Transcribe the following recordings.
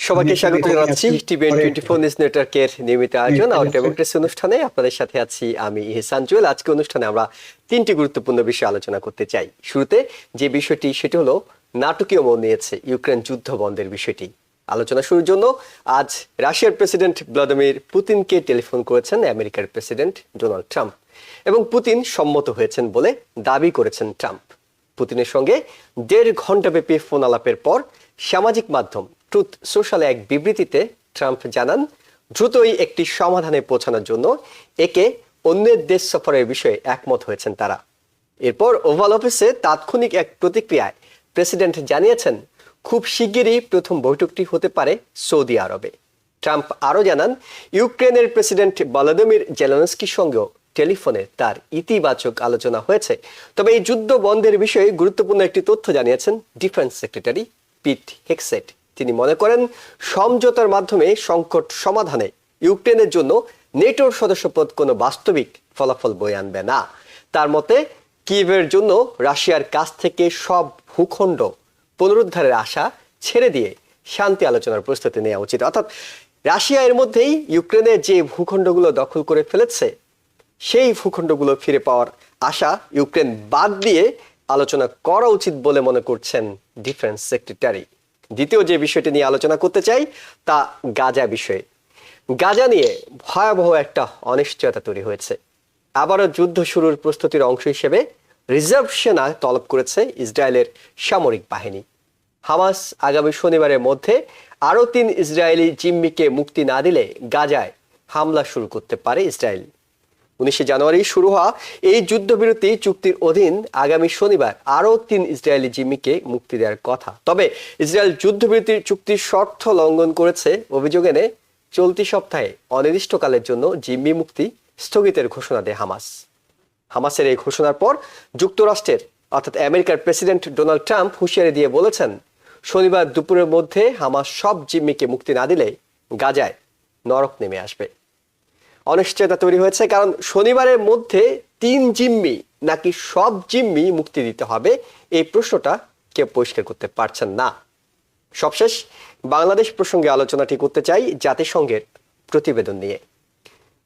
সবাইকে স্বাগত জানাচ্ছি টিভি24 নিউজ নেটওয়ার্কের নিয়মিত আয়োজন আউট ডেমোক্রেসি অনুষ্ঠানে আপনাদের সাথে আছি আমি ইহসান জুয়েল। আজকে অনুষ্ঠানে আমরা তিনটি গুরুত্বপূর্ণ বিষয় আলোচনা করতে চাই। শুরুতে যে বিষয়টি সেটি হলো নাটকীয় মোড় নিয়েছে ইউক্রেন যুদ্ধ বন্ধের বিষয়টি। আলোচনা শুরুর জন্য আজ রাশিয়ার প্রেসিডেন্ট ভ্লাদিমির পুতিনকে টেলিফোন করেছেন আমেরিকার প্রেসিডেন্ট ডোনাল্ড ট্রাম্প এবং পুতিন সম্মত হয়েছেন বলে দাবি করেছেন ট্রাম্প। পুতিনের সঙ্গে 1.5 ঘণ্টাব্যাপী ফোন আলাপের পর সামাজিক মাধ্যম ট্রুথ সোশ্যালে এক বিবৃতিতে ট্রাম্প জানান দ্রুতই একটি সমাধানে পৌঁছানোর জন্য একে অন্যের দেশ সফরের বিষয়ে একমত হয়েছেন তারা। এরপর ওভাল অফিসে তাৎক্ষণিক এক প্রতিক্রিয়ায় প্রেসিডেন্ট জানিয়েছেন খুব শিগগিরই প্রথম বৈঠকটি হতে পারে সৌদি আরবে। ট্রাম্প আরও জানান ইউক্রেনের প্রেসিডেন্ট ভলোদিমির জেলেনস্কির সঙ্গেও টেলিফোনে তার ইতিবাচক আলোচনা হয়েছে। তবে এই যুদ্ধ বন্ধের বিষয়ে গুরুত্বপূর্ণ একটি তথ্য জানিয়েছেন ডিফেন্স সেক্রেটারি পিট হেগসেট। তিনি মনে করেন সমঝোতার মাধ্যমে সংকট সমাধানে ইউক্রেনের জন্য নেটোর সদস্যপদ কোনো বাস্তবিক ফলাফল বয়ে আনবে না। তার মতে কিয়েভের জন্য রাশিয়ার কাছ থেকে সব ভূখণ্ড পুনরুদ্ধারের আশা ছেড়ে দিয়ে শান্তি আলোচনার প্রস্তুতি নেওয়া উচিত। অর্থাৎ রাশিয়া এর মধ্যেই ইউক্রেনের যে ভূখণ্ডগুলো দখল করে ফেলেছে সেই ভূখণ্ডগুলো ফিরে পাওয়ার আশা ইউক্রেন বাদ দিয়ে আলোচনা করা উচিত বলে মনে করছেন ডিফেন্স সেক্রেটারি। দ্বিতীয় যে বিষয়টি নিয়ে আলোচনা করতে চাই তা গাজা বিষয়ে। গাজা নিয়ে ভয়াবহ একটা অনিশ্চয়তা তৈরি হয়েছে। আবারও যুদ্ধ শুরুর প্রস্তুতির অংশ হিসেবে রিজার্ভ সেনা তলব করেছে ইসরায়েলের সামরিক বাহিনী। হামাস আগামী শনিবারের মধ্যে আরও 3 ইসরায়েলি জিম্মিকে মুক্তি না দিলে গাজায় হামলা শুরু করতে পারে ইসরায়েল। 19 জানুয়ারি শুরু হওয়া এই যুদ্ধবিরতি চুক্তির অধীন আগামী শনিবার আরও 3 ইসরায়েলি জিম্মিকে মুক্তি দেওয়ার কথা। তবে ইসরায়েল যুদ্ধবিরতির চুক্তির শর্ত লঙ্ঘন করেছে অভিযোগ এনে চলতি সপ্তাহে অনির্দিষ্টকালের জন্য জিম্মি মুক্তি স্থগিতের ঘোষণা দেয় হামাস। হামাসের এই ঘোষণার পর যুক্তরাষ্ট্রের অর্থাৎ আমেরিকার প্রেসিডেন্ট ডোনাল্ড ট্রাম্প হুঁশিয়ারি দিয়ে বলেছেন শনিবার দুপুরের মধ্যে হামাস সব জিম্মিকে মুক্তি না দিলে গাজায় নরক নেমে আসবে। অনিশ্চয়তা তৈরি হয়েছে কারণ শনিবারের মধ্যে 3 জিম্মি নাকি সব জিম্মি মুক্তি দিতে হবে এই প্রশ্নটা কেউ পরিষ্কার করতে পারছেন না। সবশেষ বাংলাদেশ প্রসঙ্গে আলোচনাটি করতে চাই জাতিসংঘের প্রতিবেদন নিয়ে।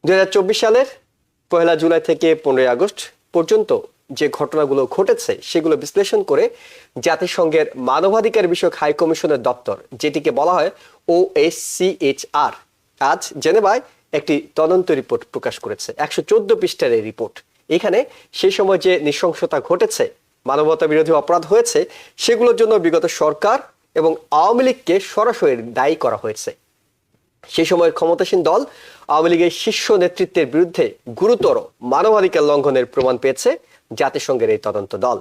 2024 সালের 1 জুলাই থেকে 15 আগস্ট পর্যন্ত যে ঘটনাগুলো ঘটেছে সেগুলো বিশ্লেষণ করে জাতিসংঘের মানবাধিকার বিষয়ক হাই কমিশনের দপ্তর যেটিকে বলা হয় OHCHR আজ জেনেভায় একটি তদন্ত রিপোর্ট প্রকাশ করেছে। 114 পৃষ্ঠার এই রিপোর্ট। এখানে সেই সময় যে নৃশংসতা ঘটেছে, মানবতা বিরোধী অপরাধ হয়েছে সেগুলোর জন্য বিগত সরকার এবং আওয়ামী লীগকে সরাসরি দায়ী করা হয়েছে। সেই সময়ের ক্ষমতাসীন দল আওয়ামী লীগের শীর্ষ নেতৃত্বের বিরুদ্ধে গুরুতর মানবাধিকার লঙ্ঘনের প্রমাণ পেয়েছে জাতিসংঘের এই তদন্ত দল।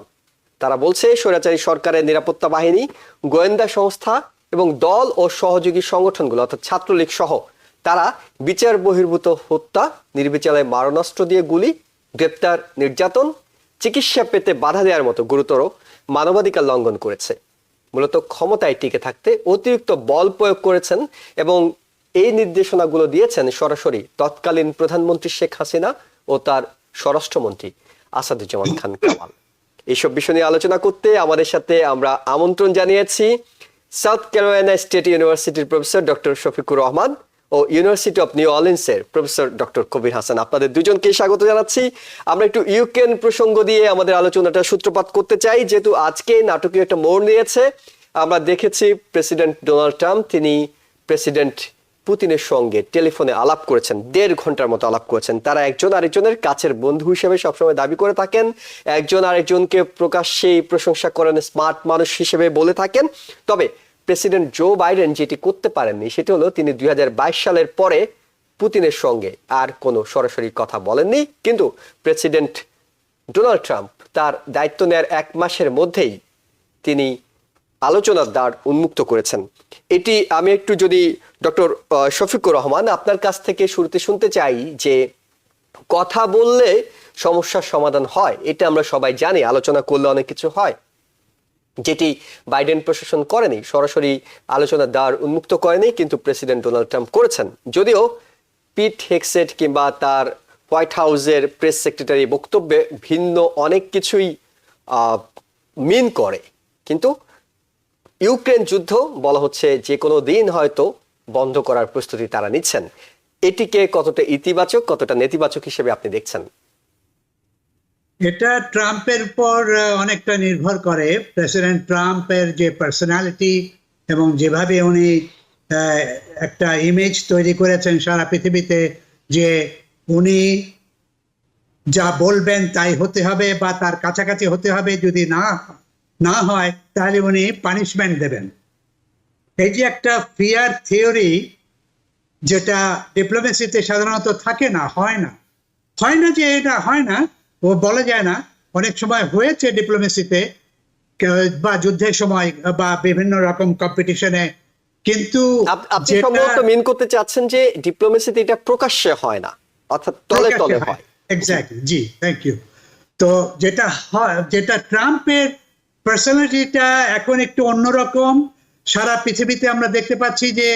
তারা বলছে স্বৈরাচারী সরকারের নিরাপত্তা বাহিনী, গোয়েন্দা সংস্থা এবং দল ও সহযোগী সংগঠনগুলো অর্থাৎ ছাত্রলীগ সহ তারা বিচার বহির্ভূত হত্যা, নির্বিচারে মারণাস্ত্র দিয়ে গুলি, গ্রেপ্তার, নির্যাতন, চিকিৎসা পেতে বাধা দেওয়ার মতো গুরুতর মানবাধিকার লঙ্ঘন করেছে। মূলত ক্ষমতায় টিকে থাকতে অতিরিক্ত বল প্রয়োগ করেছেন এবং এই নির্দেশনাগুলো দিয়েছেন সরাসরি তৎকালীন প্রধানমন্ত্রী শেখ হাসিনা ও তার স্বরাষ্ট্রমন্ত্রী আসাদুজ্জামান খান কামাল। এইসব বিষয় নিয়ে আলোচনা করতে আমাদের সাথে আমরা আমন্ত্রণ জানিয়েছি সাউথ ক্যারোলাইনা স্টেট ইউনিভার্সিটির প্রফেসর ডক্টর শফিকুর রহমান ও ইউনিভার্সিটি অফ নিউ অর্লিন্সের প্রফেসর ডক্টর কবির হাসান। আপনাদের দুজনকে স্বাগত জানাচ্ছি। আমরা একটু ইউক্রেন প্রসঙ্গ দিয়ে আমাদের আলোচনাটা সূত্রপাত করতে চাই, যেহেতু আজকে নাটকীয় একটা মোড় নিয়েছে। আমরা দেখেছি প্রেসিডেন্ট ডোনাল্ড ট্রাম্প তিনি প্রেসিডেন্ট পুতিনের সঙ্গে টেলিফোনে আলাপ করেছেন, 1.5 ঘন্টার মতো আলাপ করেছেন। তারা একজন আরেকজনের কাছের বন্ধু হিসেবে সবসময় দাবি করে থাকেন, একজন আরেকজনকে প্রকাশ্যেই প্রশংসা করেন, স্মার্ট মানুষ হিসেবে বলে থাকেন। তবে প্রেসিডেন্ট জো বাইডেন যেটি করতে পারেননি সেটি হলো তিনি 2022 সালের পরে পুতিনের সঙ্গে আর কোনো সরাসরি কথা বলেননি। কিন্তু প্রেসিডেন্ট ডোনাল্ড ট্রাম্প তার দায়িত্ব নেওয়ার 1 মাসের মধ্যেই তিনি আলোচনার দ্বার উন্মুক্ত করেছেন। এটি আমি একটু যদি ডক্টর শফিকুর রহমান আপনার কাছ থেকে শুরুতে শুনতে চাই যে কথা বললে সমস্যার সমাধান হয়, এটা আমরা সবাই জানি, আলোচনা করলে অনেক কিছু হয়, যেটি বাইডেন প্রশাসন করেনি, সরাসরি আলোচনার দ্বার উন্মুক্ত করেনি, কিন্তু প্রেসিডেন্ট ডোনাল্ড ট্রাম্প করেছেন। যদিও পিট হেগসেট কিংবা তার হোয়াইট হাউসের প্রেস সেক্রেটারি বক্তব্যে ভিন্ন অনেক কিছুই মিন করে, কিন্তু ইউক্রেন যুদ্ধ বলা হচ্ছে যে কোনো দিন হয়তো বন্ধ করার প্রস্তুতি তারা নিচ্ছেন, এটিকে কতটা ইতিবাচক কতটা নেতিবাচক হিসেবে আপনি দেখছেন? এটা ট্রাম্পের উপর অনেকটা নির্ভর করে। প্রেসিডেন্ট ট্রাম্পের যে পার্সোনালিটি এবং যেভাবে উনি একটা ইমেজ তৈরি করেছেন সারা পৃথিবীতে, যে উনি যা বলবেন তাই হতে হবে বা তার কাছাকাছি হতে হবে, যদি না হয় তাহলে উনি পানিশমেন্ট দেবেন। এই যে একটা ফিয়ার থিওরি, যেটা ডিপ্লোমেসিতে সাধারণত থাকে না, হয় না যে এটা হয় না ও বলা যায় না, অনেক সময় হয়েছে ডিপ্লোমেসিতে বা যুদ্ধের সময় বা বিভিন্ন রকম কম্পিটিশনে, কিন্তু আপনি সম্ভবত মিন করতে চাচ্ছেন যে ডিপ্লোমেসিতে এটা প্রকাশ্যে হয় না, অর্থাৎ তলে তলে হয়। এক্স্যাক্টলি, জি, থ্যাংক ইউ। তো যেটা ট্রাম্পের পার্সোনালিটিটা এখন একটু অন্যরকম। সারা পৃথিবীতে আমরা দেখতে পাচ্ছি যে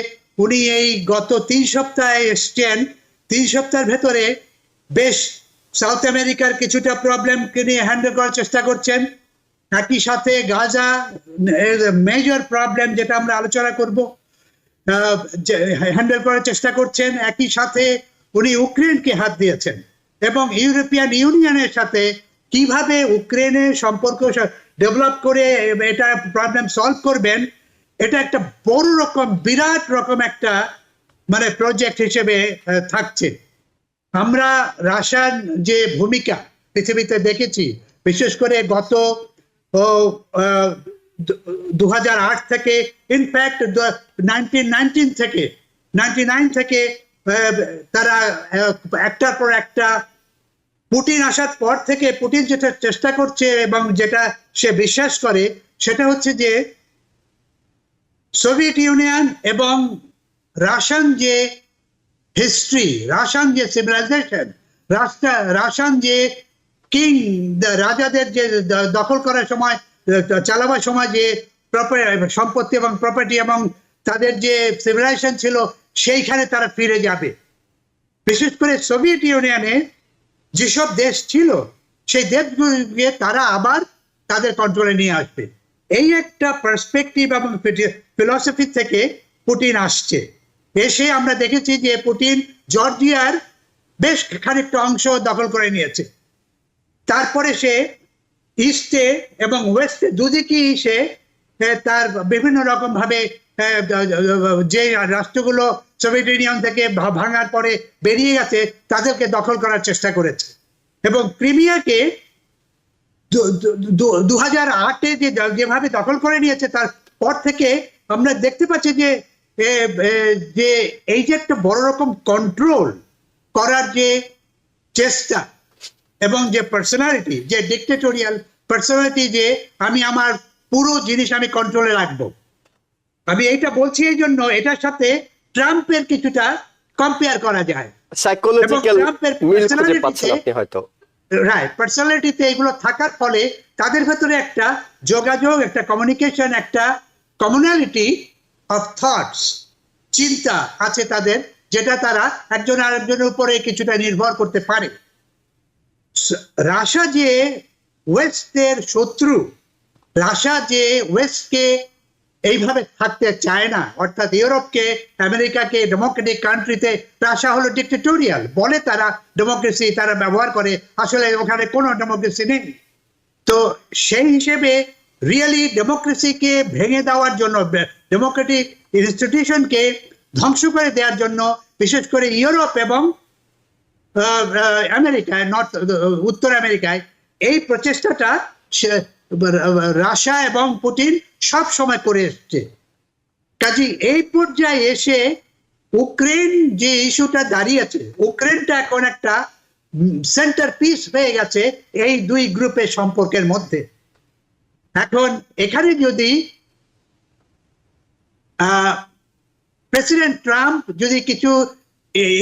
উনি এই গত 3 সপ্তাহে এসছেন, 3 সপ্তাহের ভেতরে বেশ সাউথ আমেরিকার কিছুটা প্রবলেমকে নিয়ে হ্যান্ডেল করার চেষ্টা করছেন। একই সাথে গাজা মেজর প্রবলেম, যেটা আমরা আলোচনা করব, হ্যান্ডেল করার চেষ্টা করছেন। একই সাথে উনি ইউক্রেনকে হাত দিয়েছেন এবং ইউরোপিয়ান ইউনিয়নের সাথে কিভাবে ইউক্রেনের সম্পর্ক ডেভেলপ করে এটা প্রবলেম সলভ করবেন, এটা একটা বড় রকম বিরাট রকম একটা মানে প্রজেক্ট হিসেবে থাকছে। আমরা রাশিয়ার যে ভূমিকা পৃথিবীতে দেখেছি, বিশেষ করে গত 2008 থেকে, ইনফ্যাক্ট 1999 থেকে তারা একটার পর একটা, পুতিন আসার পর থেকে পুতিন যেটা চেষ্টা করছে এবং যেটা সে বিশ্বাস করে, সেটা হচ্ছে যে সোভিয়েত ইউনিয়ন এবং রাশিয়ান যে হিস্ট্রি, রাশিয়ান যে সিভিলাইজেশন, রাশিয়ান যে কিং, রাজাদের যে দখল করার সময়, চালাবার সময় যে সম্পত্তি এবং প্রপার্টি এবং তাদের যে সিভিলাইজেশন ছিল, সেইখানে তারা ফিরে যাবে। বিশেষ করে সোভিয়েত ইউনিয়নে যেসব দেশ ছিল, সেই দেশগুলিকে তারা আবার তাদের কন্ট্রোলে নিয়ে আসবে। এই একটা পার্সপেক্টিভ এবং ফিলসফি থেকে পুতিন আসছে। এসে আমরা দেখেছি যে পুতিন জর্জিয়ার বেশ খানিকটা অংশ দখল করে নিয়েছে। তারপরে সে ইস্টে এবং ওয়েস্টে দুদিকেই সে তার বিভিন্ন রকম ভাবে যে রাষ্ট্রগুলো সোভিয়েত ইউনিয়ন থেকে ভাঙার পরে বেরিয়ে গেছে তাদেরকে দখল করার চেষ্টা করেছে। এবং ক্রিমিয়াকে 2008-এ যেভাবে দখল করে নিয়েছে, তারপর থেকে আমরা দেখতে পাচ্ছি যে এই যে একটা বড় রকম কন্ট্রোল করার যে চেষ্টা এবং যে পার্সোনালিটি, যে ডিক্টেটোরিয়াল পার্সোনালিটি, যে আমি আমার পুরো জিনিস আমি কন্ট্রোলে রাখবো। আমি এইটা বলছি এই জন্য, এটার সাথে ট্রাম্পের কিছুটা কম্পেয়ার করা যায়। সাইকোলজিক্যাল মিল খুঁজে পাচ্ছেন আপনি হয়তো। রাইট, পার্সোনালিটিতে এগুলো থাকার ফলে তাদের ভেতরে একটা যোগাযোগ, একটা কমিউনিকেশন, একটা কমিউনালিটি অফ থটস, চিন্তা আছে তাদের, যেটা তারা একজন আরেকজনের উপরে কিছুটা নির্ভর করতে পারে। রাশিয়া যে ওয়েস্টের শত্রু, রাশিয়া যে ওয়েস্টকে এইভাবে থাকতে চায় না, অর্থাৎ ইউরোপকে, আমেরিকাকে, ডেমোক্রেটিক কান্ট্রিতে, রাশিয়া হলো ডিক্টেটোরিয়াল বলে, তারা ডেমোক্রেসি তারা ব্যবহার করে, আসলে ওখানে কোনো ডেমোক্রেসি নেই। তো সেই হিসেবে রিয়েলি ডেমোক্রেসিকে ভেঙে দেওয়ার জন্য, ডেমোক্রেটিক ইনস্টিটিউশনকে ধ্বংস করে দেওয়ার জন্য, বিশেষ করে ইউরোপ এবং আমেরিকায়, উত্তর আমেরিকায় এই প্রচেষ্টাটা রাশিয়া এবং পুতিন সব সময় করে এসছে। কাজে এই পর্যায়ে এসে ইউক্রেন যে ইস্যুটা দাঁড়িয়েছে, ইউক্রেনটা এখন একটা সেন্টার পিস হয়ে গেছে এই দুই গ্রুপের সম্পর্কের মধ্যে। এখন এখানে যদি প্রেসিডেন্ট ট্রাম্প যদি কিছু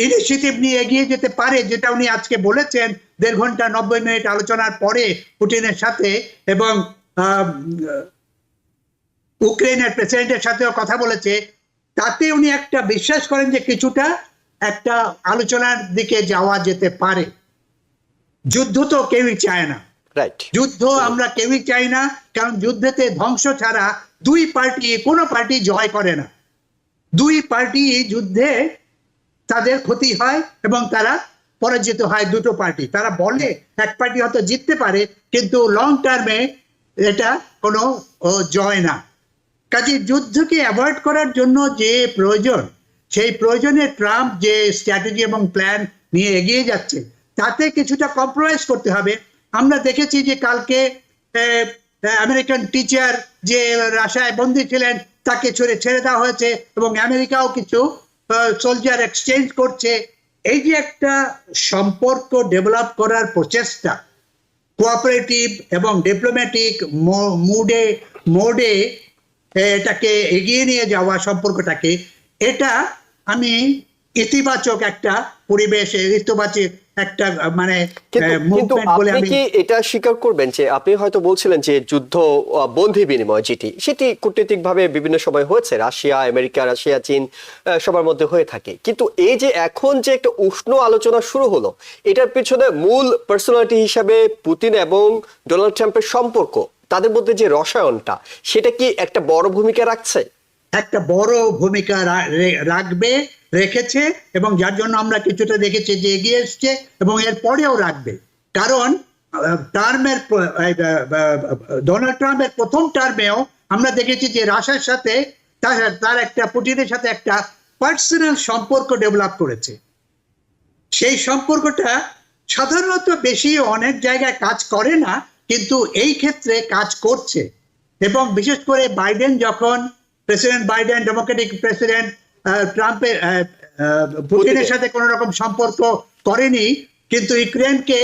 ইনিশিয়েটিভ নিয়ে এগিয়ে যেতে পারে, যেটা উনি আজকে বলেছেন 1.5 ঘন্টা 90 মিনিট আলোচনার পরে পুতিনের সাথে, এবং ইউক্রেনের প্রেসিডেন্টের সাথেও কথা বলেছে, তাতে উনি একটা বিশ্বাস করেন যে কিছুটা একটা আলোচনার দিকে যাওয়া যেতে পারে। যুদ্ধ তো কেউই চায় না, যুদ্ধ আমরা কেউই চাই না, কারণ যুদ্ধেতে ধ্বংস ছাড়া দুই পার্টি, কোনো পার্টি জয় করে না, দুই পার্টি যুদ্ধে তাদের ক্ষতি হয় এবং তারা পরাজিত হয়, দুটো পার্টি। তারা বলে এক পার্টি হয়তো জিততে পারে, কিন্তু লং টার্মে এটা কোনো জয় না। কাজে যুদ্ধকে অ্যাভয়েড করার জন্য যে প্রয়োজন, সেই প্রয়োজনে ট্রাম্প যে স্ট্র্যাটেজি এবং প্ল্যান নিয়ে এগিয়ে যাচ্ছে, তাতে কিছুটা কম্প্রোমাইজ করতে হবে। আমরা দেখেছি যে কালকে আমেরিকান টিচার যে রাশিয়ায় বন্দী ছিলেন তাকে ছেড়ে দেওয়া হয়েছে এবং আমেরিকাও কিছু সোলজার এক্সচেঞ্জ করছে। এই যে একটা সম্পর্ক ডেভেলপ করার প্রচেষ্টা, কোঅপারেটিভ এবং ডিপ্লোম্যাটিক মোডে এটাকে এগিয়ে নিয়ে যাওয়া সম্পর্কটাকে, এটা আমি ইতিবাচক একটা পরিবেশ, ইতিবাচক একটা মানে কিন্তু আপনি কি এটা স্বীকার করবেন যে আপনি হয়তো বলছিলেন যে যুদ্ধ বন্ধি বিনিময় সেটি কূটনৈতিকভাবে বিভিন্ন সময় হয়েছে, রাশিয়া আমেরিকা, রাশিয়া চীন সবার মধ্যে হয়ে থাকে, কিন্তু এই যে এখন যে একটা উষ্ণ আলোচনা শুরু হলো, এটার পিছনে মূল পার্সোনালিটি হিসাবে পুতিন এবং ডোনাল্ড ট্রাম্পের সম্পর্ক, তাদের মধ্যে যে রসায়নটা, সেটা কি একটা বড় ভূমিকা রাখছে? একটা বড় ভূমিকা রেখেছে এবং যার জন্য আমরা কিছুটা দেখেছি যে এগিয়ে এসছে এবং এর পরেও রাখবে। কারণ ডোনাল্ড ট্রাম্পের প্রথম টার্মেও আমরা দেখেছি যে রাশিয়ার সাথে তার একটা, পুতিনের সাথে একটা পার্সোনাল সম্পর্ক ডেভেলপ করেছে। সেই সম্পর্কটা সাধারণত বেশি অনেক জায়গায় কাজ করে না, কিন্তু এই ক্ষেত্রে কাজ করছে। এবং বিশেষ করে বাইডেন, যখন প্রেসিডেন্ট বাইডেন, ডেমোক্রেটিক প্রেসিডেন্ট, ট্রাম্পের পুতিনের সাথে কোন রকম সম্পর্ক করেনি, কিন্তু ইউক্রেনকে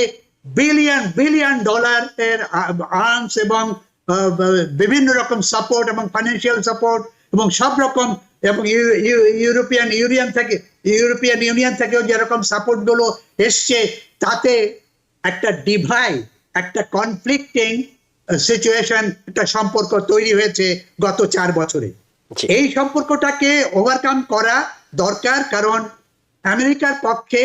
বিলিয়ন ডলারের আর্মস এবং বিভিন্ন রকম সাপোর্ট এবং ফাইন্যান্সিয়াল সাপোর্ট এবং সব রকম, এবং ইউরোপিয়ান ইউনিয়ন থেকেও যেরকম সাপোর্ট গুলো এসছে, তাতে একটা ডিভাইড, একটা কনফ্লিক্টিং সিচুয়েশন, একটা সম্পর্ক তৈরি হয়েছে গত 4 বছরে। এই সম্পর্কটাকে ওভারকাম করা দরকার, কারণ আমেরিকার পক্ষে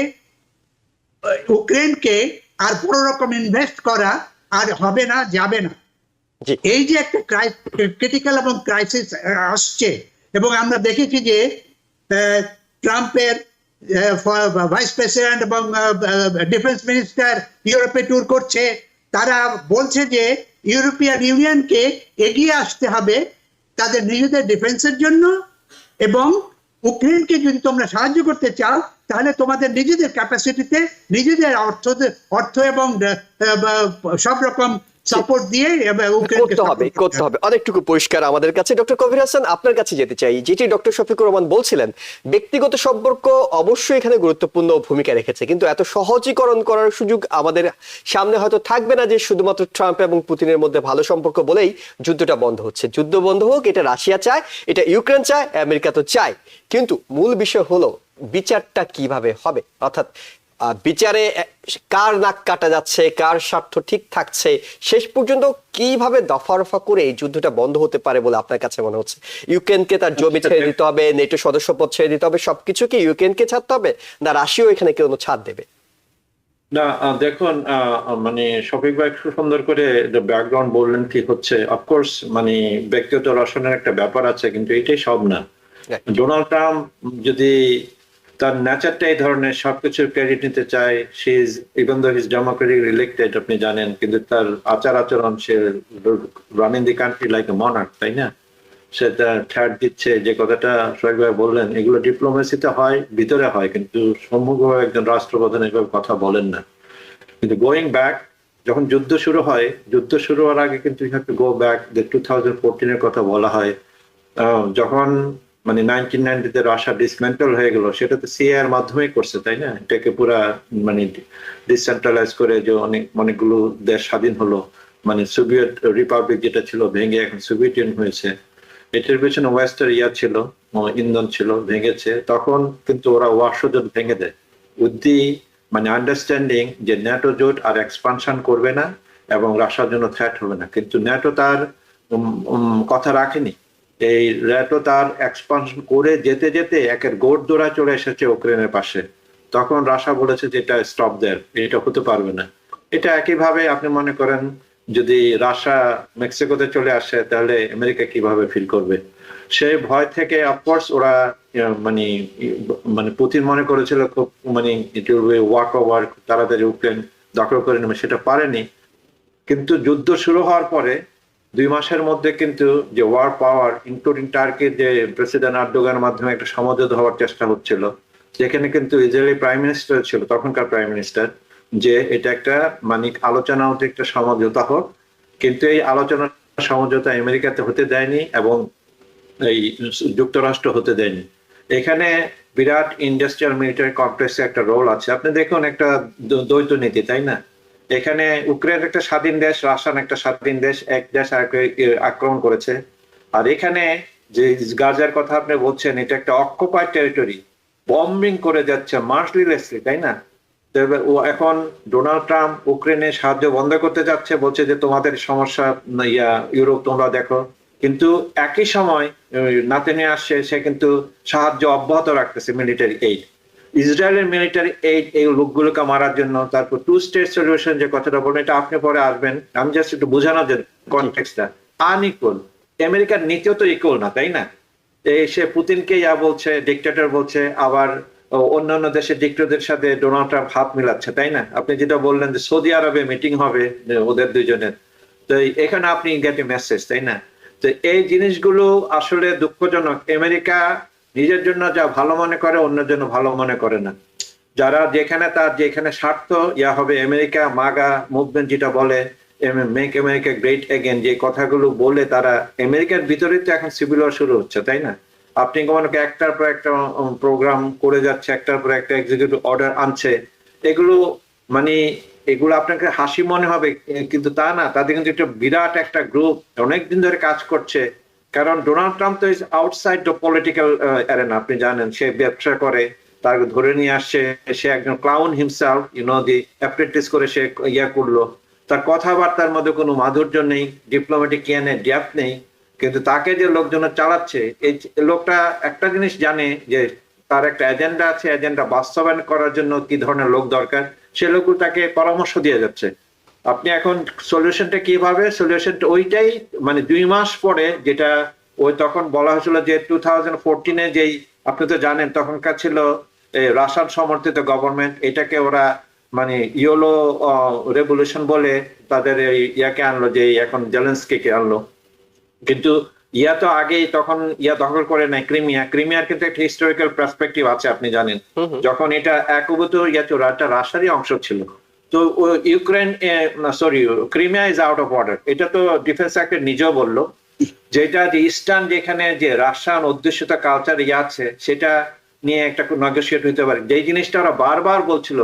ইউক্রেনকে আর বড় রকম ইনভেস্ট করা আর হবে না, যাবে না। এই যে একটা ক্রিটিক্যাল এবং ক্রাইসিস আসছে, এবং আমরা দেখেছি যে ট্রাম্পের ভাইস প্রেসিডেন্ট এবং ডিফেন্স মিনিস্টার ইউরোপে ট্যুর করছে, তারা বলছে যে ইউরোপিয়ান ইউনিয়নকে এগিয়ে আসতে হবে তাদের নিজেদের ডিফেন্সের জন্য, এবং ইউক্রেনকে যদি তোমরা সাহায্য করতে চাও, তাহলে তোমাদের নিজেদের ক্যাপাসিটিতে, নিজেদের অর্থ এবং সব রকম সাপোর্ট দিয়ে করতে হবে। অনেকটুকু পরিষ্কার আমাদের কাছে। ডক্টর কবির হাসান, আপনার কাছে যেতে চাই, যেটি ডক্টর শফিকুর রহমান বলছিলেন, ব্যক্তিগত সম্পর্ক অবশ্যই এখানে গুরুত্বপূর্ণ ভূমিকা রেখেছে, কিন্তু এত সহজীকরণ করার সুযোগ আমাদের সামনে হয়তো থাকবে না যে শুধুমাত্র ট্রাম্প এবং পুতিনের মধ্যে ভালো সম্পর্ক বলেই যুদ্ধটা বন্ধ হচ্ছে। যুদ্ধ বন্ধ হোক, এটা রাশিয়া চায়, এটা ইউক্রেন চায়, আমেরিকা তো চায়, কিন্তু মূল বিষয় হলো বিচারটা কিভাবে হবে, অর্থাৎ বিচারে কার নাক কাটা যাচ্ছে, কার স্বার্থ ঠিক থাকছে, শেষ পর্যন্ত কিভাবে দফা রফা করে এই যুদ্ধটা বন্ধ হতে পারে বলে আপনার কাছে মনে হচ্ছে? ইউক্রেনকে তার জমি ছেড়ে দিতে হবে, নেটো সদস্যপদ ছেড়ে দিতে হবে, সবকিছু কি ইউক্রেনকে ছাড়তে হবে, না রাশিয়াও এখানে কেউ ছাড় দেবে? না, দেখুন, মানে শফিক ভাই খুব সুন্দর করে ব্যাকগ্রাউন্ড বললেন কি হচ্ছে। অফকোর্স মানে ব্যক্তিগত রসায়নের একটা ব্যাপার আছে, কিন্তু এটাই সব না। ডোনাল্ড ট্রাম্প যদি তার নেচারটা এই ধরনের সবকিছুর ক্রেডিট নিতে চায়, সে is even though his democratic elected, আপনি জানেন, কিন্তু তার আচরণ, সে running the country like a monarch, তাই না? সে তার থ্রেট দিচ্ছে, যে কথাটা শফিক ভাই বললেন, এগুলো ডিপ্লোমেসিতে হয়, ভিতরে হয়, কিন্তু সম্মুখভাবে একজন রাষ্ট্রপ্রধান এভাবে কথা বলেন না। কিন্তু গোয়িং ব্যাক, যখন যুদ্ধ শুরু হয়, যুদ্ধ শুরু হওয়ার আগে কিন্তু you have to go back, যে 2014 এর কথা বলা হয়, যখন মানে 1990-তে রাশিয়া ডিসমেন্টাল হয়ে গেল, সেটা তো সিআইএর মাধ্যমেই করছে, তাই না? এটাকে পুরা মানে ডিসেন্ট্রালাইজ করে যে অনেকগুলো দেশ স্বাধীন হলো, মানে সোভিয়েত রিপাবলিক যেটা ছিল ভেঙে এখন সোভিয়েত ইউনিয়ন হয়েছে। এটার পেছনে ওয়েস্টের ছিল, ইন্ধন ছিল, ভেঙেছে। তখন কিন্তু ওরা ওয়ার্সো জোট ভেঙে দেয় উইথ দি মানে আন্ডারস্ট্যান্ডিং যে ন্যাটো জোট আর এক্সপানশন করবে না এবং রাশিয়ার জন্য থ্রেট হবে না। কিন্তু ন্যাটো তার কথা রাখেনি। এই ন্যাটো তার এক্সপানশন করে যেতে যেতে একের গোড় দৌড়ায় চলে এসেছে ইউক্রেনের পাশে। তখন রাশিয়া বলেছে যে এটা স্টপ দেয়ার, এটা হতে পারবে না। এটা একইভাবে আপনি মনে করেন যদি রাশিয়া মেক্সিকোতে চলে আসে তাহলে আমেরিকা কিভাবে ফিল করবে, সেই ভয় থেকে অফকোর্স ওরা মানে মানে পুতিন মনে করেছিল খুব মানে it will be walk over, তাড়াতাড়ি ইউক্রেন দখল করে নেবে, সেটা পারেনি। কিন্তু যুদ্ধ শুরু হওয়ার পরে 2 মাসের মধ্যে কিন্তু যে ওয়ার পাওয়ার ইনক্লুডিং টার্কির যে প্রেসিডেন্ট আর্দোগানের মাধ্যমে একটা সমঝোতা হওয়ার চেষ্টা হচ্ছিল, যেখানে কিন্তু ইসরায়েলি প্রাইম মিনিস্টার ছিল তখনকার প্রাইম মিনিস্টার, যে এটা একটা মানে আলোচনা হতে একটা সমঝোতা হোক, কিন্তু এই আলোচনা সমঝোতা আমেরিকাতে হতে দেয়নি এবং এই যুক্তরাষ্ট্র হতে দেয়নি। এখানে বিরাট ইন্ডাস্ট্রিয়াল মিলিটারি কমপ্লেক্সে একটা রোল আছে। আপনি দেখুন একটা দ্বৈত নীতি, তাই না? এখানে ইউক্রেন একটা স্বাধীন দেশ, রাশিয়ান একটা স্বাধীন দেশ, এক দেশ আরেককে আক্রমণ করেছে। আর এখানে যে গাজার কথা আপনি বলছেন, এটা একটা অকুপাইড টেরিটরি, বম্বিং করে যাচ্ছে মার্সলিলেসলি, তাই না? তবে ও এখন ডোনাল্ড ট্রাম্প ইউক্রেনে সাহায্য বন্ধ করতে যাচ্ছে, বলছে যে তোমাদের সমস্যা ইউরোপ তোমরা দেখো, কিন্তু একই সময় নাতেনিয়াহু আসছে, সে কিন্তু সাহায্য অব্যাহত রাখতেছে, মিলিটারি এইড, ইসরায়েলের মিলিটারি এইড এই লোকগুলোকে মারার জন্য। তারপর 2 স্টেট সলিউশন যে কথাটা বলবেন, এটা আপনি পরে আসবেন, আমি জাস্ট একটু বোঝানোর জন্য কনটেক্সটটা। আনইকুয়াল, আমেরিকার নীতিও তো ইকুয়াল না, তাই না? সে পুতিনকে বলছে, ডিক্টেটর বলছে, আবার অন্যান্য দেশের ডিক্টেটরদের সাথে ডোনাল্ড ট্রাম্প হাত মিলাচ্ছে, তাই না? আপনি যেটা বললেন যে সৌদি আরবে মিটিং হবে ওদের দুজনের, তো এখানে আপনি গেট এ মেসেজ, তাই না? তো এই জিনিসগুলো আসলে দুঃখজনক। আমেরিকা নিজের জন্য যা ভালো মনে করে অন্যের জন্য ভালো মনে করে না। যারা যেখানে স্বার্থ হবে, আমেরিকা মাগা মুভমেন্ট যেটা বলে, মেক আমেরিকা গ্রেট এগেন, যে কথাগুলো বলে তারা আমেরিকার ভিতরে তো এখন সিভিল ওয়ার শুরু হচ্ছে, তাই না? আপনি মনে করেন একটার পর একটা প্রোগ্রাম করে যাচ্ছে, একটার পর একটা এক্সিকিউটিভ অর্ডার আনছে, এগুলো মানে এগুলো আপনাকে হাসি মনে হবে, কিন্তু তা না, তাদের কিন্তু একটা বিরাট একটা গ্রুপ অনেকদিন ধরে কাজ করছে। কারণ ডোনাল্ড ট্রাম্প তো is outside the political arena, আপনি জানেন, সে ব্যবসা করে, তাকে ধরে নিয়ে আসছে, সে একজন ক্লাউন হিমসেলফ, দি অ্যাপ্রেন্টিস করে সে করলো, তার কথাবার্তার মধ্যে কোনো মাধুর্য নেই, ডিপ্লোম্যাটিক ডেপথ নেই, কিন্তু তাকে যে লোকজন চালাচ্ছে, এই লোকটা একটা জিনিস জানে যে তার একটা এজেন্ডা আছে, এজেন্ডা বাস্তবায়ন করার জন্য কি ধরনের লোক দরকার, সে লোকগুলো তাকে পরামর্শ দিয়ে যাচ্ছে। আপনি এখন সলিউশনটা কিভাবে, সলিউশনটা ওইটাই, মানে 2 মাস পরে, যেটা ওই তখন বলা হয়েছিল যে 2014-এ যেই, আপনি তো জানেন তখনকার ছিল রাশিয়ান সমর্থিত গভর্নমেন্ট, এটাকে ওরা মানে ইয়োলো রেভলিউশন বলে তাদের ইয়াকে আনলো, যে এখন জেলেনস্কিকে আনলো। কিন্তু তো আগেই তখন দখল করে নাই ক্রিমিয়ার কিন্তু একটা হিস্টোরিক্যাল পার্সপেক্টিভ আছে, আপনি জানেন, যখন এটা একভূত রাশিয়ারই অংশ ছিল। তো Ukraine Crimea is out of order, এটা তো ডিফেন্স সেক্রেটারি নিজেও বললো, যেটা যে ইস্টার্ন যেখানে যে রাশিয়ান অধ্যুষিত কালচার আছে, সেটা নিয়ে একটা নেগোশিয়েট হতে পারে, যেই জিনিসটা ওরা বারবার বলছিল,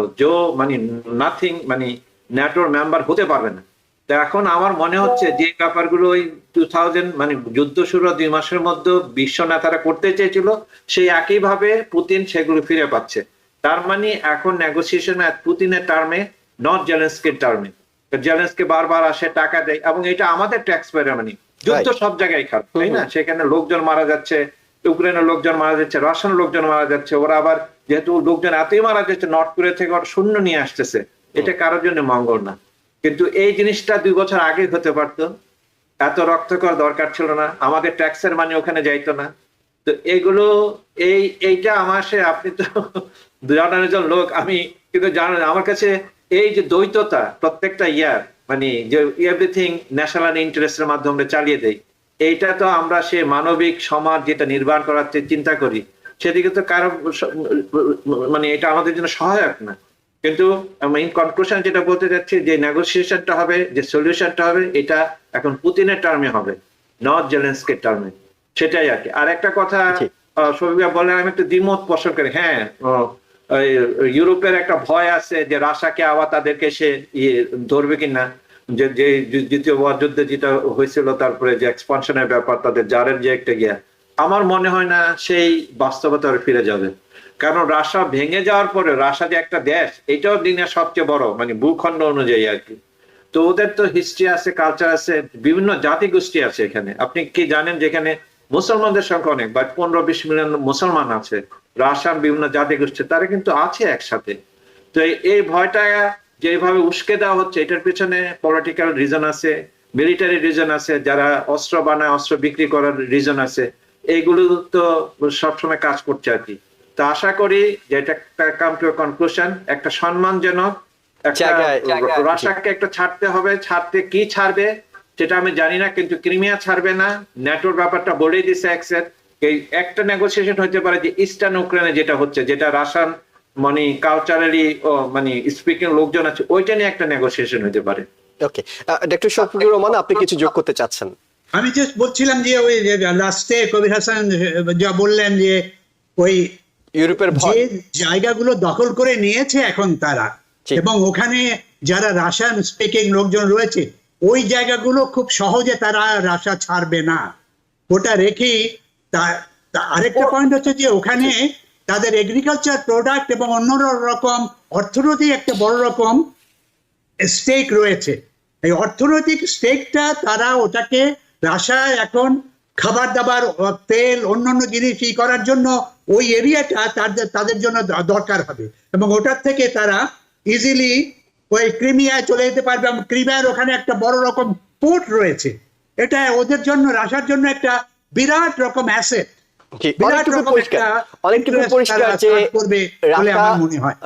মানে নাথিং, মানে ন্যাটোর মেম্বার হতে পারবে না। তো এখন আমার মনে হচ্ছে যে ব্যাপারগুলো ওই 2000 মানে যুদ্ধ শুরু 2 মাসের মধ্যে বিশ্ব নেতারা করতে চেয়েছিল, সেই একইভাবে পুতিন সেগুলো ফিরে পাচ্ছে। তার মানে এখন নেগোসিয়েশন পুতিনের টার্মে, নট জেলেনস্কির টার্মে। জেলেনস্কি বারবার আসে, টাকা দেয়, এবং এটা আমাদের ট্যাক্স পেয়ার মানি। যুদ্ধ সব জায়গায় খারাপ, তাই না? সেখানে লোকজন মারা যাচ্ছে, ইউক্রেনের লোকজন মারা যাচ্ছে, রাশিয়ান লোকজন মারা যাচ্ছে, ওরা আবার যেহেতু লোকজন এতই মারা যাচ্ছে, নর্থ কোরিয়া থেকে ওরা শূন্য নিয়ে আসতেছে, এটা কারোর জন্য মঙ্গল না। কিন্তু এই জিনিসটা 2 বছর আগে হতে পারতো, এত রক্তকর দরকার ছিল না, আমাদের ট্যাক্সের মানি ওখানে যাইতো না। তো এগুলো এইটা আমার আপনি তো জানার একজন লোক, আমি কিন্তু জানেন আমার কাছে এই যে দ্বৈততা প্রত্যেকটা মানে যে এভরিথিং ন্যাশনাল ইন্টারেস্টের মাধ্যমে চালিয়ে দেয়, এইটা তো আমরা সে মানবিক সমাজ যেটা নির্মাণ করার চিন্তা করি, সেদিকে তো কারো মানে এটা আমাদের জন্য সহায়ক না। কিন্তু ইন কনক্লুশন যেটা বলতে যাচ্ছি, যে নেগোসিয়েশনটা হবে, যে সলিউশনটা হবে, এটা এখন পুতিনের টার্মে হবে, নট জেলেনস্কির টার্মে, সেটাই আর কি। আর একটা কথা শফিক বললেন, আমি একটু দ্বিমত পোষণ করি। হ্যাঁ, ইউরোপের একটা ভয় আছে যে রাশিয়াকে আবার তাদেরকে সে ধরবে কিনা, যে দ্বিতীয় যুদ্ধে যেটা হয়েছিল, তারপরে যে এক্সপানশনের ব্যাপার, তাদের জারের যে একটা আমার মনে হয় না সেই বাস্তবতায় ফিরে যাবে। কারণ রাশিয়া ভেঙে যাওয়ার পরে, রাশিয়া যে একটা দেশ, এটাও দিনের সবচেয়ে বড়, মানে ভূখণ্ড অনুযায়ী আর কি। তো ওদের তো হিস্ট্রি আছে, কালচার আছে, বিভিন্ন জাতিগোষ্ঠী আছে এখানে। আপনি কি জানেন যেখানে মুসলমানদের সংখ্যা অনেক, বা 15-20 মিলিয়ন মুসলমান আছে, রাশিয়ান বিভিন্ন জাতিগোষ্ঠী, তারা কিন্তু আছে একসাথে। তো এই ভয়টা যেভাবে উস্কে দেওয়া হচ্ছে, এটার পেছনে পলিটিক্যাল রিজন আছে, মিলিটারি রিজন আছে, যারা অস্ত্র বানায় অস্ত্র বিক্রি করার রিজন আছে, এইগুলো তো সবসময় কাজ করছে আর কি। তো আশা করি যে এটা একটা কাম টু কনক্লুশন, একটা সম্মানজনক একটা রাশিয়াকে একটা ছাড়তে হবে। কি ছাড়বে সেটা আমি জানি না, কিন্তু ক্রিমিয়া ছাড়বে না। ন্যাটোর ব্যাপারটা বলেই দিছে এই একটা নেগোসিয়েশন হতে পারে যে ইস্টার্ন ইউক্রেনে যেটা হচ্ছে, যেটা রাশিয়ান মানে কালচারালি মানে স্পিকিং লোকজন আছে, ওইটা নিয়ে একটা নেগোসিয়েশন হতে পারে। ওকে, ডক্টর শফিকুর রহমান, আপনি কিছু যোগ করতে চাচ্ছেন? আমি জাস্ট বলছিলাম যে ওই লাস্টে কবির হাসান যা বললেন যে ওই ইউরোপের যে জায়গাগুলো দখল করে নিয়েছে এখন তারা, এবং ওখানে যারা রাশিয়ান স্পিকিং লোকজন রয়েছে, ওই জায়গাগুলো খুব সহজে তারা রাশিয়া ছাড়বে না। ওটা রেখেই আরেকটা পয়েন্ট হচ্ছে যে ওখানে তাদের এগ্রিকালচার প্রোডাক্ট এবং অন্য রকম অর্থনৈতিক একটা বড় রকম স্টেক রয়েছে। এই অর্থনৈতিক স্টেকটা তারা ওটাকে রাশিয়া এখন খাবার দাবার, তেল, অন্যান্য জিনিস করার জন্য ওই এরিয়াটা তাদের জন্য দরকার হবে, এবং ওটার থেকে তারা ইজিলি ওই ক্রিমিয়ায় চলে যেতে পারবে। এবং ক্রিমিয়ার ওখানে একটা বড় রকম পোর্ট রয়েছে, এটা ওদের জন্য, রাশিয়ার জন্য একটা বিরাট রকম অ্যাসেট।